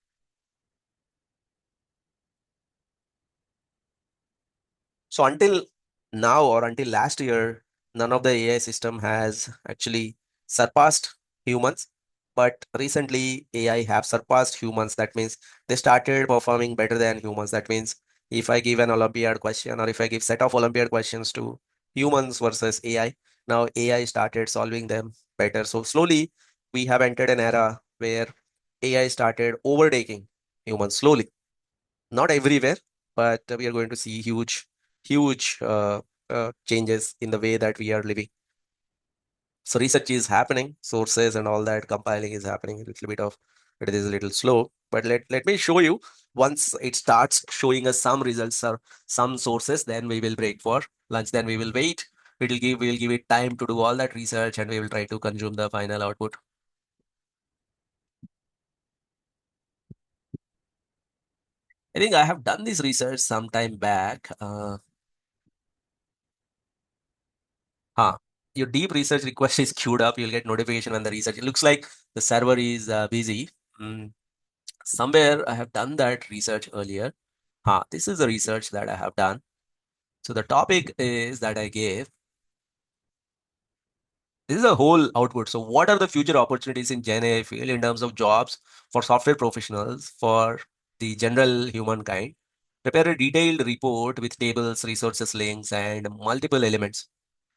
So until now, or until last year, none of the AI system has actually surpassed humans. But recently, AI have surpassed humans. That means they started performing better than humans. That means if I give an Olympiad question, or if I give set of Olympiad questions to humans versus AI, now AI started solving them better. So slowly, we have entered an era where AI started overtaking humans slowly. Not everywhere, but we are going to see huge changes in the way that we are living. So research is happening, sources and all that compiling is happening. A little bit of it is a little slow, but let me show you. Once it starts showing us some results or some sources, then we will break for lunch. Then we will wait. We'll give it time to do all that research, and we will try to consume the final output. I think I have done this research some time back. Your deep research request is queued up. You'll get notification when the research. It looks like the server is busy. Somewhere I have done that research earlier. This is the research that I have done. So the topic is that I gave. This is a whole output. So what are the future opportunities in GenAI field in terms of jobs for software professionals, for the general humankind? Prepare a detailed report with tables, resources, links, and multiple elements.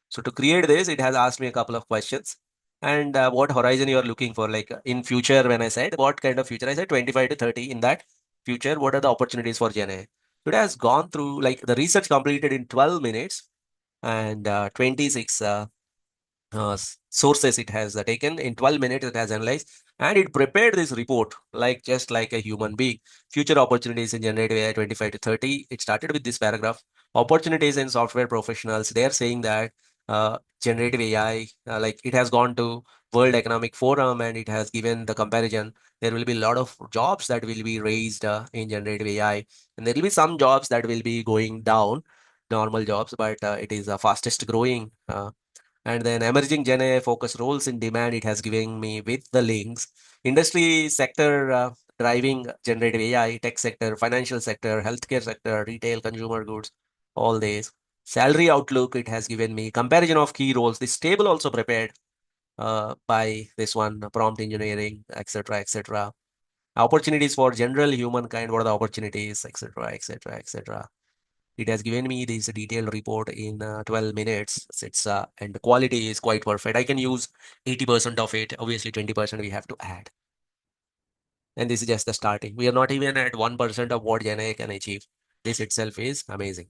So to create this, it has asked me a couple of questions. And what horizon you are looking for, like in future, when I said what kind of future, I said 25 to 30 in that future. What are the opportunities for GenAI? So it has gone through like the research completed in 12 minutes and 26 sources it has taken. In 12 minutes it has analyzed and it prepared this report like just like a human being. Future opportunities in generative AI 25 to 30. It started with this paragraph. Opportunities in software professionals. They are saying that generative AI, like it has gone to World Economic Forum and it has given the comparison. There will be a lot of jobs that will be raised in generative AI, and there will be some jobs that will be going down, normal jobs, but it is the fastest growing. And then emerging Gen AI focus roles in demand, it has given me with the links. Industry sector driving generative AI, tech sector, financial sector, healthcare sector, retail, consumer goods, all these. Salary outlook, it has given me comparison of key roles. This table also prepared by this one, prompt engineering, etc., etc. Opportunities for general humankind, what are the opportunities, etc., etc., etc. It has given me this detailed report in 12 minutes. It's and the quality is quite perfect. I can use 80% of it. Obviously, 20% we have to add. And this is just the starting. We are not even at 1% of what GenAI can achieve. This itself is amazing.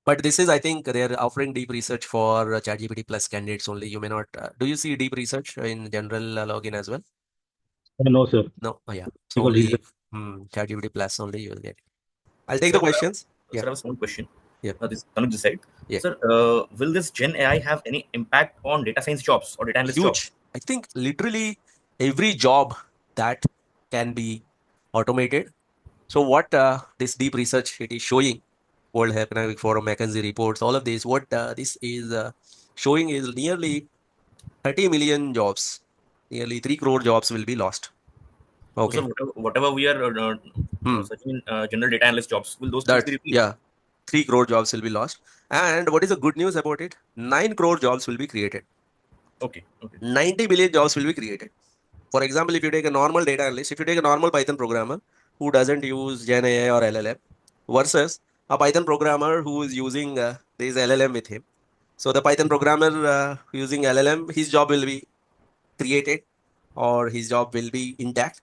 But this is, I think, they are offering deep research for ChatGPT plus candidates only. You may not. Do you see deep research in general login as well? No, sir. No. Oh, yeah. So Because only ChatGPT plus only you will get. I'll take Sir, the questions. Sir, I have one question. Yeah. This Tanuj this side. Yeah. Sir, will this Gen AI have any impact on data science jobs or data analyst jobs? Huge. I think literally every job that can be automated. So what this deep research it is showing, World Economic Forum, McKinsey reports, all of this, what this is showing is nearly 30 million jobs, nearly 3 crore jobs will be lost. Okay. So whatever we are searching in general data analyst jobs, will those things be replaced? Yeah, 3 crore jobs will be lost. And what is the good news about it? 9 crore jobs will be created. Okay. 90 million jobs will be created. For example, if you take a normal data analyst, if you take a normal Python programmer who doesn't use GenAI or LLM versus a Python programmer who is using this LLM with him. So the Python programmer using LLM, his job will be created or his job will be intact.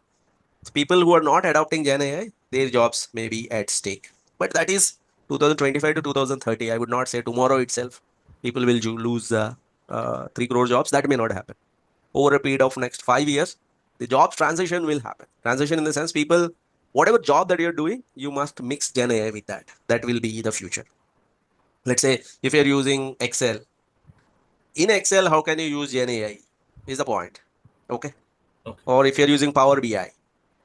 People who are not adopting GenAI, their jobs may be at stake. But that is 2025 to 2030. I would not say tomorrow itself people will lose 3 crore jobs. That may not happen. Over a period of next 5 years, the jobs transition will happen. Transition in the sense people, whatever job that you're doing, you must mix Gen AI with that. That will be the future. Let's say if you're using Excel, in Excel, how can you use Gen AI is the point. Okay. Or if you're using Power BI,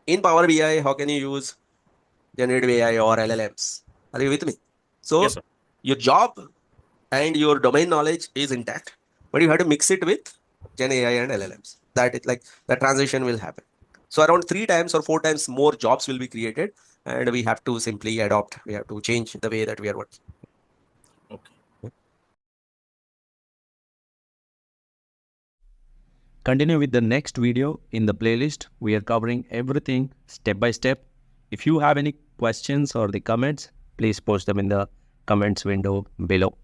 in Power BI, how can you use generative AI or LLMs? Are you with me? So Yes, sir. your job and your domain knowledge is intact, but you have to mix it with Gen AI and LLMs. That is like the transition will happen. So around 3 times or 4 times more jobs will be created, and we have to simply adopt. We have to change the way that we are working. Continue with the next video in the playlist. We are covering everything step by step. If you have any questions or the comments, please post them in the comments window below.